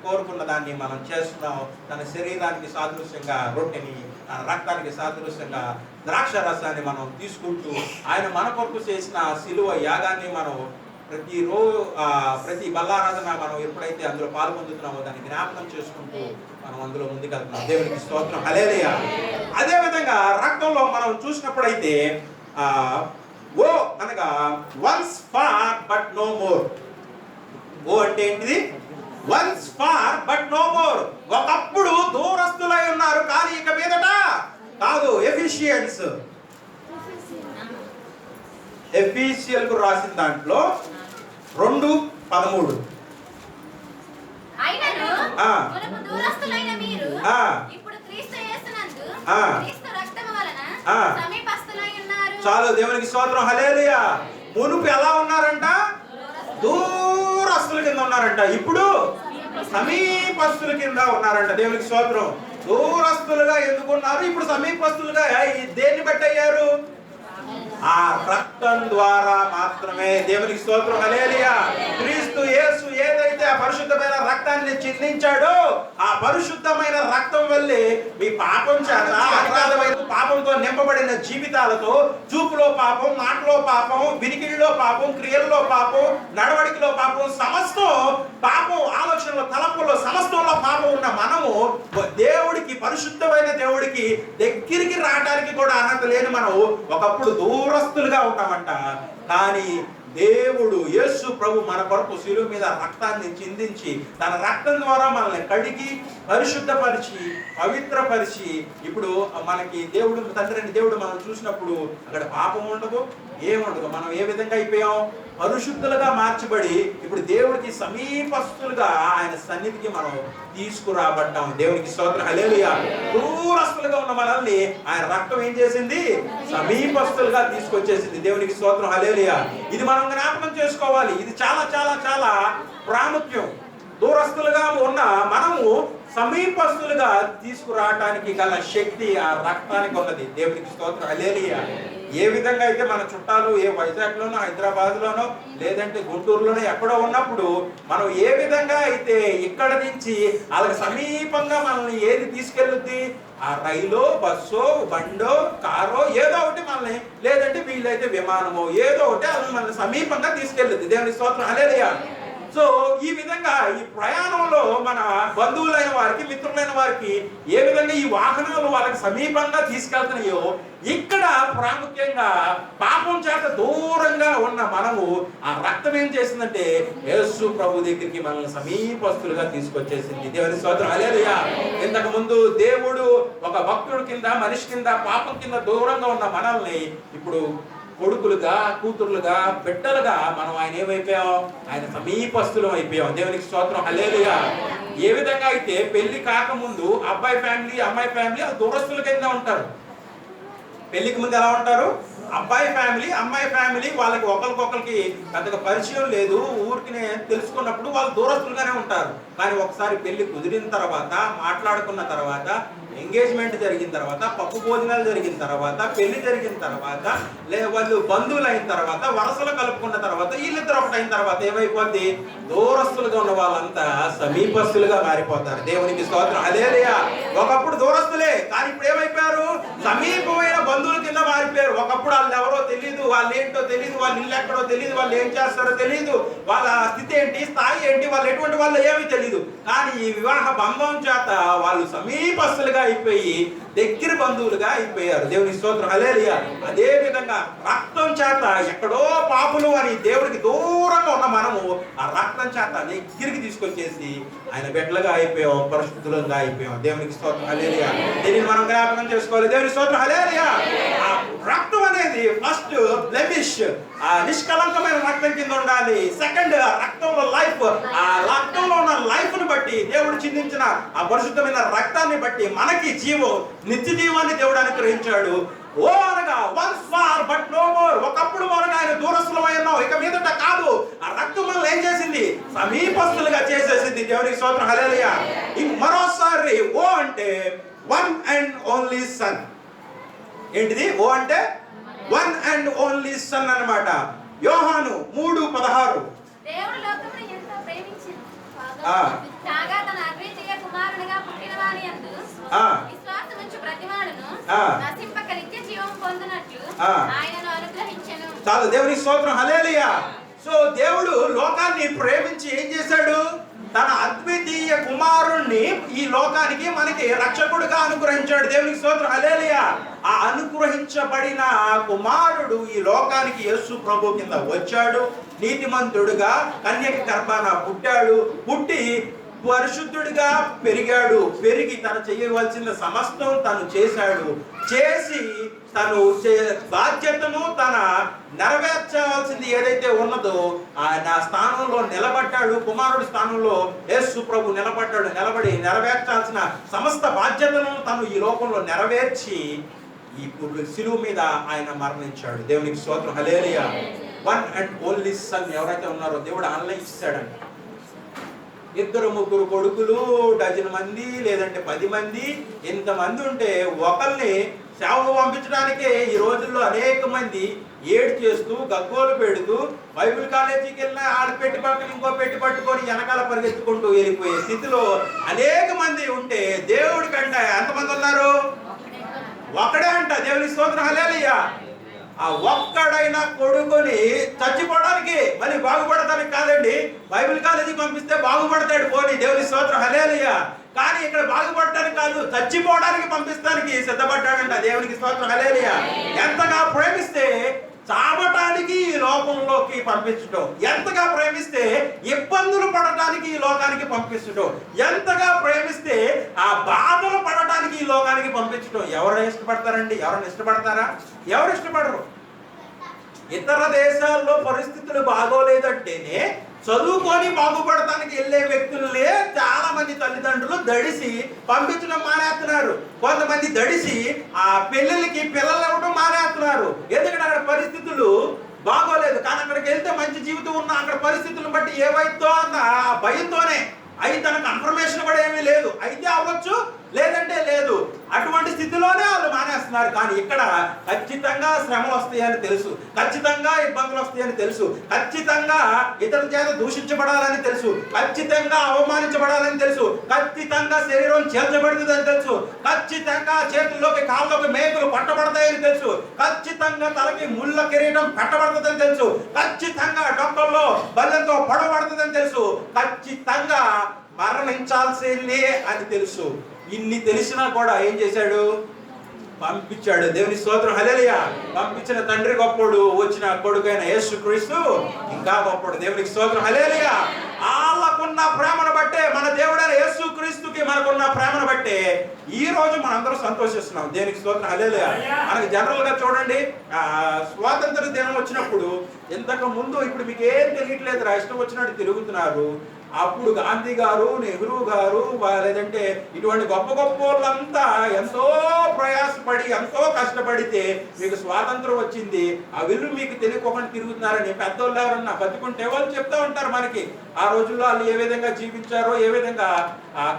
A: కోరుకున్న దాన్ని మనం చేస్తున్నాం. తన శరీరానికి సాదృశ్యంగా రొట్టెని, తన రక్తానికి సాదృశ్యంగా ద్రాక్ష రసాన్ని మనం తీసుకుంటూ ఆయన మన కొరకు చేసిన శిలువ యాగాన్ని మనం ప్రతి బల్లారాధన మనం ఎప్పుడైతే అందులో పాల్పొందుతున్నామో దాన్ని జ్ఞాపకం చేసుకుంటూ మనం అందులో ముందుకెళ్తున్నాం. దేవునికి స్తోత్రం, హల్లెలూయా. అదే విధంగా రక్తంలో మనం చూసినప్పుడైతే ఓ అనగా once far but no more. ఓ అంటే ఏంటిది? Once far but no more. ఒకప్పుడు దూరస్తులై ఉన్నారు కానీ ఇక మీదట కాదు. ఎఫీషియల్ కు రాసిన దాంట్లో 2:13
B: అయినను మనకు దూరస్తులైన మీరు ఇప్పుడు క్రీస్తు యేసునందు క్రీస్తు రక్తము వలన సమీపస్తులై ఉన్నారు.
A: చాలు, దేవునికి స్తోత్రం, హల్లెలూయా. మునుపు ఎలా ఉన్నారంట? దూరస్తుల కింద ఉన్నారంట. ఇప్పుడు సమీపస్తుల కింద ఉన్నారంట. దేవునికి స్తోత్రం. దూరస్తులుగా ఎందుకున్నారు? ఇప్పుడు సమీపస్తులుగా దేన్ని బట్టి అయ్యారు? ఆ రక్తం ద్వారా మాత్రమే. దేవునికి స్తోత్రం, హల్లెలూయా. క్రీస్తు యేసు ఏదైతే ఆ పరిశుద్ధమైన రక్తాన్ని చిందించాడో ఆ పరిశుద్ధమైన రక్తం వల్లే మీ పాపం చేత, అపరాధమైన పాపంతో నింపబడిన జీవితాలతో, చూపులో పాపం, మాటలో పాపం, వినికిడిలో పాపం, క్రియల్లో పాపం, నడవడికలో పాపం, సమస్తం పాపం, ఆలోచనలో, తలంపుల్లో సమస్తంలో పాపం ఉన్న మనము దేవుడికి, పరిశుద్ధమైన దేవుడికి దగ్గరికి రావడానికి కూడా అర్హత లేని మనం ఒకప్పుడు దూరస్తులుగా ఉంటామంట. కానీ దేవుడు యేసు ప్రభు మన కొరకు శిలువ మీద రక్తాన్ని చిందించి తన రక్తం ద్వారా మనల్ని కడిగి పరిశుద్ధపరిచి పవిత్రపరిచి ఇప్పుడు మనకి దేవుడు తండ్రి దేవుడు మనం చూసినప్పుడు అక్కడ పాపం ఉండదు, ఏముండదు. మనం ఏ విధంగా అయిపోయాం? పరిశుద్ధులుగా మార్చబడి ఇప్పుడు దేవుడికి సమీపస్తులుగా ఆయన సన్నిధికి మనం తీసుకురాబడ్డాం. దేవునికి స్తోత్రం. హల్లెలూయా. దూరస్తులుగా ఉన్న మనల్ని ఆయన రక్తం ఏం చేసింది? సమీపస్తులుగా తీసుకొచ్చేసింది. దేవునికి స్తోత్రం. హల్లెలూయా. ఇది మనం జ్ఞాపకం చేసుకోవాలి. ఇది చాలా చాలా చాలా ప్రాముఖ్యం. దూరస్తులుగా ఉన్న మనము సమీపస్తులుగా తీసుకురావడానికి గల శక్తి ఆ రక్తానికి ఉన్నది. దేవునికి స్తోత్రం. హల్లెలూయా. ఏ విధంగా అయితే మన చుట్టాలు ఏ వైజాగ్లోనో హైదరాబాద్లోనో లేదంటే గుంటూరులోనో ఎక్కడో ఉన్నప్పుడు మనం ఏ విధంగా అయితే ఇక్కడ నుంచి వాళ్ళకి సమీపంగా మనల్ని ఏది తీసుకెళ్ళుద్ది? ఆ రైలో, బస్సో, బండో, కారో ఏదో ఒకటి మనల్ని, లేదంటే వీళ్ళైతే విమానమో ఏదో ఒకటి వాళ్ళని మనల్ని సమీపంగా తీసుకెళ్ళుద్ది. దేవునికి స్తోత్రం. హల్లెలూయా. సో ఈ విధంగా ఈ ప్రయాణంలో మన బంధువులైన వారికి, మిత్రులైన వారికి ఏ విధంగా ఈ వాహనాలు వాళ్ళకి సమీపంగా తీసుకెళ్తున్నాయో, ఇక్కడ ప్రాముఖ్యంగా పాపం చేత దూరంగా ఉన్న మనము ఆ రక్తం ఏం చేసిందంటే యేసు ప్రభు దగ్గరికి మనల్ని సమీపస్తులుగా తీసుకొచ్చేసింది. దేవుని స్తోత్రం. హల్లెలూయా. ఇంతకు ముందు దేవుడు ఒక భక్తుడి కింద, మనిషి కింద, పాపం కింద దూరంగా ఉన్న మనల్ని ఇప్పుడు కొడుకులుగా, కూతురులుగా, బిడ్డలుగా మనం ఆయన ఏమైపోయాం? ఆయన సమీపస్తులం అయిపోయాం. దేవునికి స్తోత్రం. హల్లెలూయా. ఏ విధంగా అయితే పెళ్లి కాకముందు అబ్బాయి ఫ్యామిలీ, అమ్మాయి ఫ్యామిలీ దూరస్తుల కింద ఉంటారు. పెళ్లికి ముందు ఎలా ఉంటారు? అబ్బాయి ఫ్యామిలీ, అమ్మాయి ఫ్యామిలీ వాళ్ళకి ఒకరికొకరికి పెద్దగా పరిచయం లేదు, ఊరికి తెలుసుకున్నప్పుడు వాళ్ళు దూరస్తులుగానే ఉంటారు. కానీ ఒకసారి పెళ్లి కుదిరిన తర్వాత, మాట్లాడుకున్న తర్వాత, ఎంగేజ్మెంట్ జరిగిన తర్వాత, పప్పు భోజనాలు జరిగిన తర్వాత, పెళ్లి జరిగిన తర్వాత, వాళ్ళు బంధువులు అయిన తర్వాత, వరసలు కలుపుకున్న తర్వాత, వీళ్ళిద్దరు ఒకటైన తర్వాత ఏమైపోద్ది? దూరస్తులుగా ఉన్న వాళ్ళంతా సమీపస్తులుగా మారిపోతారు. దేవునికి స్తోత్రం. హల్లెలూయా. ఒకప్పుడు దూరస్తులే, కానీ ఇప్పుడు ఏమైపోయారు? సమీపమైన బంధువుల కింద మారిపోయారు. ఒకప్పుడు వాళ్ళు ఎవరో తెలియదు, వాళ్ళు ఏంటో తెలియదు, వాళ్ళు ఇల్లు ఎక్కడో తెలియదు, వాళ్ళు ఏం చేస్తారో తెలియదు, వాళ్ళ స్థితి ఏంటి, స్థాయి ఏంటి, వాళ్ళు ఎటువంటి వాళ్ళు ఏమీ తెలియదు. కానీ ఈ వివాహ బంధం చేత వాళ్ళు సమీపస్తులుగా అయిపోయి దగ్గర బంధువులుగా అయిపోయారు. దేవుని స్తోత్రం. హల్లెలూయా. అదే విధంగా రక్తం చేత ఎక్కడో పాపులు అని దేవుడికి దూరంగా ఉన్న మనము ఆ రక్తం చేత దగ్గరికి తీసుకొచ్చేసి ఆయన బిడ్డలుగా అయిపోయాం, పరిశుద్ధులుగా అయిపోయాం. దేవునికి స్తోత్రం. హల్లెలూయా. దీనిని మనం జ్ఞాపకం చేసుకోవాలి. దేవుని స్తోత్రం. హల్లెలూయా. ఆ రక్తం అనేది ఫస్ట్ బ్లెమిష్, ఆ నిష్కలంకమైన రక్తం కింద ఉండాలి. సెకండ్, రక్తంలో లైఫ్. ఆ రక్తంలో ఉన్న లైఫ్ ను బట్టి, దేవుడు చిందించిన ఆ పరిశుద్ధమైన రక్తాన్ని బట్టి మనకి జీవం, నిత్య జీవాన్ని దేవుడు అనుగ్రహించాడు. ఓ అనగా once far but no more. ఒకప్పుడు మనకు ఆయన దూరస్తులమై ఉన్నాం, ఇక మీదట కాదు. ఆ రక్తం మనల్ని ఏం చేసింది? సమీపస్తులుగా చేసేసింది. దేవునికి స్తోత్రం. హల్లెలూయా. మరోసారి ఓ అంటే వన్ అండ్ ఓన్లీ సన్. ఏంటిది? ఓ అంటే వన్ అండ్ ఓన్లీ సన్ అన్నమాట. యోహాను 3:16.
B: దేవుడు లోకమును ఎంతో ప్రేమించెను, కాగా తన అద్వితీయ కుమారునిగా పుట్టిన వాని యందు విశ్వాసముంచు ప్రతివాడును నశింపక నిత్య జీవం పొందునట్లు ఆయనను అనుగ్రహించెను.
A: చాలు. దేవునికి స్తోత్రం. హల్లెలూయా. సో దేవుడు లోకాన్ని ప్రేమించి ఏం చేశాడు? తన అద్వితీయ కుమారుణ్ణి ఈ లోకానికి మనకి రక్షకుడుగా అనుగ్రహించాడు. దేవునికి స్తోత్రం. హల్లెలూయా. ఆ అనుగ్రహించబడిన కుమారుడు ఈ లోకానికి యేసు ప్రభు కింద వచ్చాడు. నీతిమంతుడుగా కన్యక గర్భాన పుట్టాడు. పుట్టి పరిశుద్ధుడిగా పెరిగాడు. పెరిగి తను చేయవలసిన సమస్తం తను చేశాడు. చేసి తను బాధ్యతను తన నెరవేర్చవలసింది ఏదైతే ఉన్నదో ఆయన స్థానంలో నిలబడ్డాడు. కుమారుడి స్థానంలో యేసు ప్రభు నిలబడ్డాడు. నిలబడి నెరవేర్చాల్సిన సమస్త బాధ్యతను తను ఈ లోకంలో నెరవేర్చి ఇప్పుడు సిలువ మీద ఆయన మరణించాడు. దేవునికి స్తోత్రం. హల్లెలూయా. వన్ అండ్ ఓన్లీ సన్ ఎవరైతే ఉన్నారో దేవుడు ఆన్లైన్ ఇచ్చాడంట. 2-3 కొడుకులు, డజన్ మంది, లేదంటే 10 మంది, ఇంతమంది ఉంటే ఒకరిని సేవకు పంపించడానికే ఈ రోజుల్లో అనేక మంది ఏడు చేస్తూ, గగ్గోలు పెడుతూ, బైబిల్ కాలేజీకి వెళ్ళినా ఆడ పెట్టి పక్కన ఇంకో పెట్టి పట్టుకొని వెనకాల పరిగెత్తుకుంటూ వెళ్ళిపోయే స్థితిలో అనేక మంది ఉంటే దేవుడి కంటే ఎంతమంది ఉన్నారు? ఒక్కడే అంట. దేవుని స్తోత్రం. హల్లెలూయా. ఆ ఒక్కడైనా కొడుకుని చచ్చిపోవడానికి, మళ్ళీ బాగుపడటానికి కాదండి. బైబిల్ కాలేజీ పంపిస్తే బాగుపడతాడు పోనీ. దేవుని స్తోత్రం. హల్లెలూయా. కానీ ఇక్కడ బాగుపడటానికి కాదు, చచ్చిపోవడానికి పంపిస్తానికి సిద్ధపడ్డాడంట. దేవునికి స్తోత్రం. హల్లెలూయా. ఎంతగా ప్రేమిస్తే చావటానికి ఈ లోకంలోకి పంపించడం, ఎంతగా ప్రేమిస్తే ఇబ్బందులు పడటానికి ఈ లోకానికి పంపించడం, ఎంతగా ప్రేమిస్తే ఆ బాధలు పడటానికి ఈ లోకానికి పంపించడం. ఎవరు ఇష్టపడతారండి? ఎవరైనా ఇష్టపడతారా? ఎవరు ఇష్టపడరు. ఇతర దేశాల్లో పరిస్థితులు బాగోలేదంటేనే చదువుకొని బాగుపడటానికి వెళ్ళే వ్యక్తులే చాలా మంది తల్లిదండ్రులు దడిసి పంపించడం మానేస్తున్నారు. కొంతమంది దడిసి ఆ పెళ్ళిళ్ళకి పిల్లలు ఇవ్వడం మానేస్తున్నారు. ఎందుకంటే అక్కడ పరిస్థితులు బాగోలేదు. కానీ అక్కడికి వెళ్తే మంచి జీవితం ఉన్న అక్కడ పరిస్థితులను బట్టి ఏవైతో అన్న భయంతోనే, అవి తన కన్ఫర్మేషన్ కూడా ఏమీ లేదు, అయితే అవ్వచ్చు లేదంటే లేదు, అటువంటి స్థితిలోనే వాళ్ళు మానేస్తున్నారు. కానీ ఇక్కడ ఖచ్చితంగా శ్రమలు వస్తాయని తెలుసు, ఖచ్చితంగా ఇబ్బందులు వస్తాయని తెలుసు, ఖచ్చితంగా ఇతరుల చేత దూషించబడాలని తెలుసు, ఖచ్చితంగా అవమానించబడాలని తెలుసు, ఖచ్చితంగా శరీరం చేల్చబడుతుందని తెలుసు, ఖచ్చితంగా చేతుల్లోకి కాళ్ళలోకి మేకులు పట్టబడతాయని తెలుసు, ఖచ్చితంగా తలకి ముళ్ళ కిరీటం పెట్టబడుతుందని తెలుసు, ఖచ్చితంగా డొక్కల్లో బల్లెంతో పొడవబడుతుందని తెలుసు, ఖచ్చితంగా మరణించాల్సిందే అని తెలుసు. ఇన్ని తెలిసినా కూడా ఏం చేశాడు? పంపించాడు. దేవుని స్తోత్రం, హల్లెలూయా. పంపించిన తండ్రి గొప్పోడు, వచ్చిన కొడుకైన యేసుక్రీస్తు ఇంకా గొప్పోడు. దేవునికి స్తోత్రం, హల్లెలూయా. వాళ్ళకున్న ప్రేమను బట్టే, మన దేవుడైన యేసుక్రీస్తుకి మనకున్న ప్రేమను బట్టే ఈ రోజు మనందరం సంతోషిస్తున్నాం. దేవునికి స్తోత్రం, హల్లెలూయా. మనకి జనరల్ గా చూడండి, స్వాతంత్ర దినం వచ్చినప్పుడు ఇంతకు ముందు, ఇప్పుడు మీకు ఏం తెలియట్లేదు, ఇష్టం వచ్చినట్టు తిరుగుతున్నారు. అప్పుడు గాంధీ గారు, నెహ్రూ గారు, లేదంటే ఇటువంటి గొప్ప గొప్ప వాళ్ళంతా ఎంతో ప్రయాసపడి ఎంతో కష్టపడితే మీకు స్వాతంత్రం వచ్చింది. ఆ విలువ మీకు తెలియకోకుండా తిరుగుతున్నారని పెద్దోళ్ళు ఎవరన్నా బతుకుంటే వాళ్ళు చెప్తా ఉంటారు మనకి. ఆ రోజుల్లో వాళ్ళు ఏ విధంగా జీవించారో, ఏ విధంగా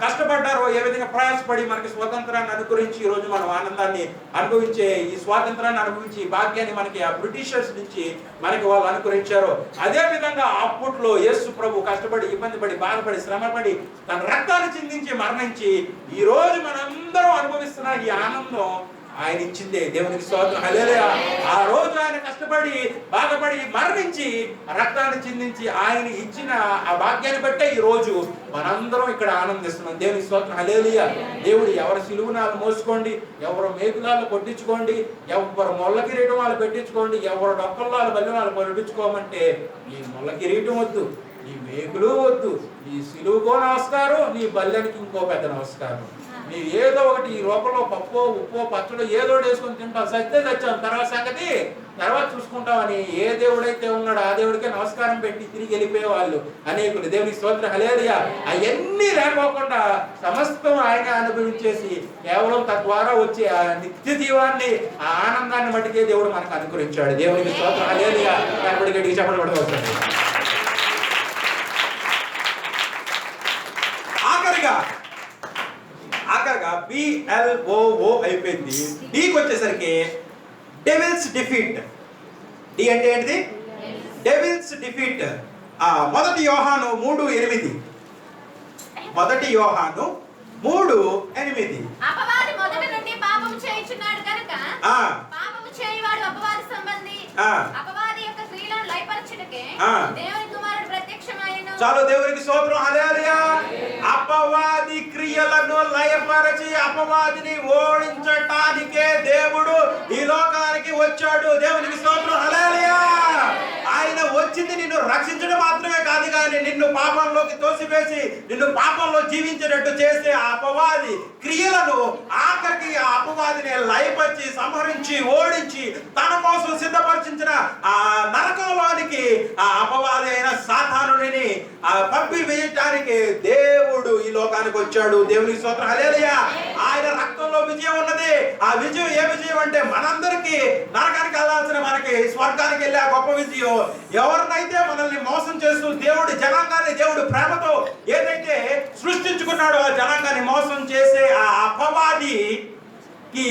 A: కష్టపడ్డారో, ఏ విధంగా ప్రయాసపడి మనకి స్వాతంత్రాన్ని అనుగ్రహించి ఈ రోజు మనం ఆనందాన్ని అనుభవించే, ఈ స్వాతంత్రాన్ని అనుభవించి ఈ భాగ్యాన్ని మనకి ఆ బ్రిటిషర్స్ నుంచి మనకి వాళ్ళు అనుగ్రహించారో, అదే విధంగా అప్పట్లో యేసు ప్రభు కష్టపడి, ఇబ్బంది పడి, బాధపడి, శ్రమపడి, తన రక్తాన్ని చిందించి మరణించి ఈ రోజు మనందరం అనుభవిస్తున్న ఈ ఆనందం ఆయన ఇచ్చిందే. దేవునికి స్తోత్రం, హల్లెలూయా. ఆ రోజు ఆయన కష్టపడి, బాధపడి, మరణించి, రక్తాన్ని చిందించి ఆయన ఇచ్చిన ఆ భాగ్యాన్ని బట్టే ఈ రోజు మనందరం ఇక్కడ ఆనందిస్తున్నాం. దేవునికి స్తోత్రం, హల్లెలూయా. దేవుడు ఎవరు సిలువునాలు మోసుకోండి, ఎవరు మేకులాలు కొట్టించుకోండి, ఎవరు మొల్ల కిరీటం వాళ్ళు పెట్టించుకోండి, ఎవరు డొక్కల్లో బల్లినాలు పొడిపించుకోమంటే ఈ మొల్ల కిరీటం వద్దు, నీ మేకులు వద్దు, నీ సిలువుకో నమస్కారం, నీ బల్లెనికి ఇంకో పెద్ద నమస్కారం. మీరు ఏదో ఒకటి ఈ లోపల పప్పు, ఉప్పు, పచ్చడి ఏదో వేసుకొని తింటాం, సత్తే తెచ్చాం, తర్వాత సంగతి తర్వాత చూసుకుంటామని ఏ దేవుడైతే ఉన్నాడో ఆ దేవుడికే నమస్కారం పెట్టి తిరిగి వెళ్ళిపోయే వాళ్ళు అనేకులు. దేవునికి స్తోత్రం, హల్లెలూయా. అవన్నీ లేకపోకుండా సమస్తం ఆయన అనుభవించేసి కేవలం తద్వారా వచ్చే ఆ నిత్య జీవాన్ని, ఆ ఆనందాన్ని మట్టుకే దేవుడు మనకు అనుగ్రహించాడు. దేవునికి స్తోత్రం, హల్లెలూయా. కాబట్టి గట్టిగా చెప్పడం కూడా వస్తుంది. ఆఖరిగా BLOO అయిపోయింది. డీకి వచ్చేసరికి డెవిల్స్ డిఫీట్. డి అంటే ఏంటిది? Devil's defeat. మొదటి యోహాను 3:8. మొదటి యోహాను 3:8.
B: అపవాది మొదటి నుండి పాపము చేయుచున్నాడు కనుక పాపము చేయువాడు అపవాది సంబంధి. అపవాది యొక్క క్రియలను లయపరచుటకే దేవుని కుమారుడు ప్రత్యక్షమాయెను.
A: చాలు, దేవునికి స్తోత్రం, హల్లెలూయా. అపవాది క్రియలను లయపరచి అపవాదిని ఓడించటానికే దేవుడు ఈ లోకానికి వచ్చాడు. దేవునికి స్తోత్రం, హల్లెలూయా. ఆయన వచ్చింది నిన్ను రక్షించడం మాత్రమే కాదు, కానీ నిన్ను పాపంలోకి తోసివేసి నిన్ను పాపంలో జీవించేటట్టు చేసే ఆ అపవాది క్రియలను ఆఖరికి ఆ అపవాదిని లయపరిచి, సంహరించి, ఓడించి తన కోసం సిద్ధపరిచిన ఆ నరకంలోనికి ఆ అపవాది అయిన సాతానుని పంపి వేయటానికి దేవుడు ఈ లోకానికి వచ్చాడు. దేవునికి స్తోత్రం, హల్లెలూయా. ఆయన రక్తంలో విజయం ఉన్నది. ఆ విజయం ఏ విజయం అంటే మనందరికీ నరకానికి వెళ్ళాల్సిన మనకి స్వర్గానికి వెళ్ళే గొప్ప విజయం. ఎవరినైతే మనల్ని మోసం చేస్తూ దేవుడు జనాంగాన్ని, దేవుడు ప్రేమతో ఏదైతే సృష్టించుకున్నాడో ఆ జనాంగాన్ని మోసం చేసే ఆ అపవాదికి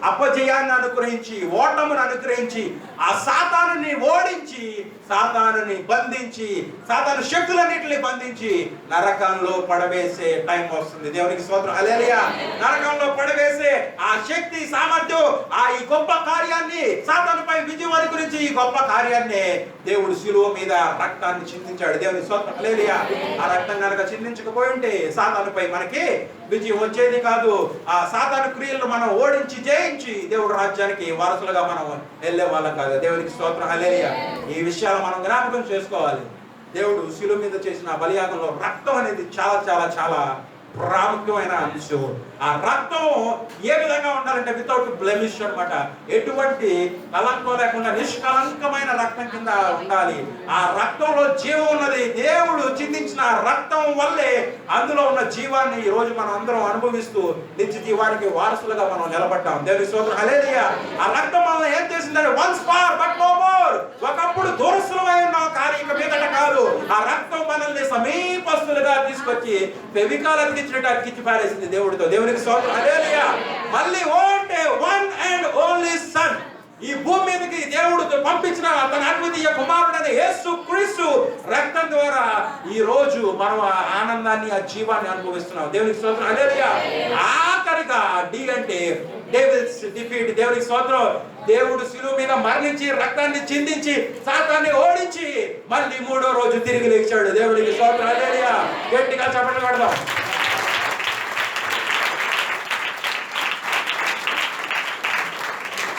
A: అపజయాన్ని అనుగ్రహించి, ఓటమును అనుగ్రహించి, ఆ సాతానుని ఓడించి, సాతానుని బంధించి, సాతాను శక్తులన్నింటినీ బంధించి నరకంలో పడవేసే టైం వస్తుంది. దేవునికి స్తోత్రం, హల్లెలూయా. నరకంలో పడవేసే ఆ శక్తి, సామర్థ్యం, ఈ గొప్ప కార్యాన్ని, సాతానుపై విజయం అనుగ్రహించి ఈ గొప్ప కార్యాన్ని దేవుడు శిలువ మీద రక్తాన్ని చిందించాడు. దేవునికి స్తోత్రం, హల్లెలూయా. ఆ రక్తం కనుక చిందించకపోయి ఉంటే సాతానుపై మనకి విజయం వచ్చేది కాదు. ఆ సాతాను క్రియలను మనం ఓడించి, జయించి దేవుడు రాజ్యానికి వారసులుగా మనం వెళ్ళే వాళ్ళం కాదు. దేవునికి స్తోత్రం, హల్లెలూయా. ఈ విషయాలు మనం జ్ఞాపకం చేసుకోవాలి. దేవుడు శిలువ మీద చేసిన బలియాగంలో రక్తం అనేది చాలా చాలా చాలా ప్రాముఖ్యమైన అంశం. ఆ రక్తం ఏ విధంగా ఉండాలంటే వితౌట్ బ్లెమిష్ అన్నమాట. ఎటువంటి కలంకం లేకుండా నిష్కలంకమైన రక్తం కింద ఉండాలి. ఆ రక్తంలో జీవం ఉన్నది. దేవుడు చిందించిన రక్తం వల్లే అందులో ఉన్న జీవాన్ని ఈ రోజు మనం అందరం అనుభవిస్తూ నిత్య జీవానికి వారసులుగా మనం నిలబడ్డాం. దేవుని స్తోత్రం. హల్లెలూయా. ఆ రక్తం మనల్ని ఏం చేసిందంటే once far but no more. ఒకప్పుడు దూరస్తులమై ఉన్నాం కానీ ఇక మీదట కాదు. ఆ రక్తం మనల్ని సమీపస్తులుగా తీసుకొచ్చి ఫెవికాల్ ఇచ్చి పారేసింది దేవుడితో. దేవునికి స్తోత్రం. హల్లెలూయా. మళ్ళీ ఓంటే వన్ అండ్ ఓన్లీ సన్ ఈ భూమి మీదకి దేవుడు పంపించిన తన అద్వితీయ కుమారుడైన యేసు క్రీస్తు రక్తం ద్వారా ఈ రోజు మనం ఆ ఆనందాన్ని, ఆ జీవాన్ని అనుభవిస్తున్నాం. దేవునికి స్తోత్రం. హల్లెలూయా. ఆఖరిగా డి అంటే డెవిల్స్ డిఫీట్. దేవునికి స్తోత్రం. దేవుడు శిలువ మీద మరణించి రక్తాన్ని చిందించి సాతాన్ని ఓడించి మళ్ళీ మూడో రోజు తిరిగి లేచాడు. దేవునికి స్తోత్రం. హల్లెలూయా. గట్టిగా చప్పట్లు కొడదాం.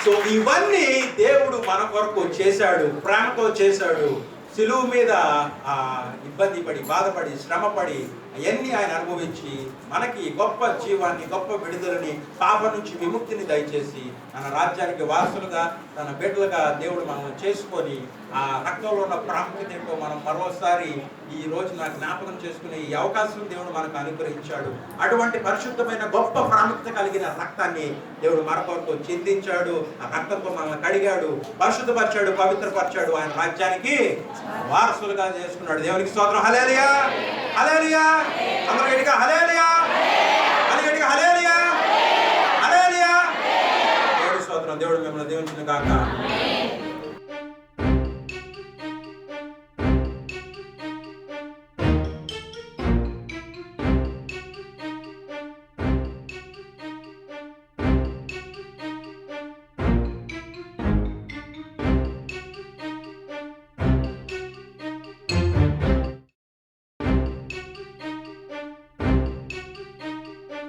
A: సో ఇవన్నీ దేవుడు మన కొరకు చేశాడు, ప్రేమతో చేశాడు. శిలువ మీద ఇబ్బంది పడి, బాధపడి, శ్రమపడి అవన్నీ ఆయన అనుభవించి మనకి గొప్ప జీవాన్ని, గొప్ప విడుదలని, పాపం నుంచి విముక్తిని దయచేసి తన రాజ్యానికి వారసులుగా, తన బిడ్డలుగా దేవుడు మనం చేసుకొని ఆ రక్తంలో ఉన్న ప్రాముఖ్యత ఏంటో మనం మరోసారి ఈ రోజు జ్ఞాపకం చేసుకునే ఈ అవకాశం దేవుడు మనకు అనుగ్రహించాడు. అటువంటి పరిశుద్ధమైన గొప్ప ప్రాముఖ్యత కలిగిన రక్తాన్ని దేవుడు మన కొరకు చిందించాడు. ఆ రక్తంతో మనల్ని కడిగాడు, పరిశుద్ధపరిచాడు, పవిత్రపరిచాడు. ఆయన రాజ్యానికి వారసులుగా చేసుకున్నాడు. దేవునికి స్తోత్రం. హల్లెలూయా. హల్లెలూయా. అందరూ గట్టిగా హల్లెలూయా. గట్టిగా హల్లెలూయా. హల్లెలూయా. దేవుడి స్తోత్రం. దేవుడు మిమ్మల్ని దీవించును గాక.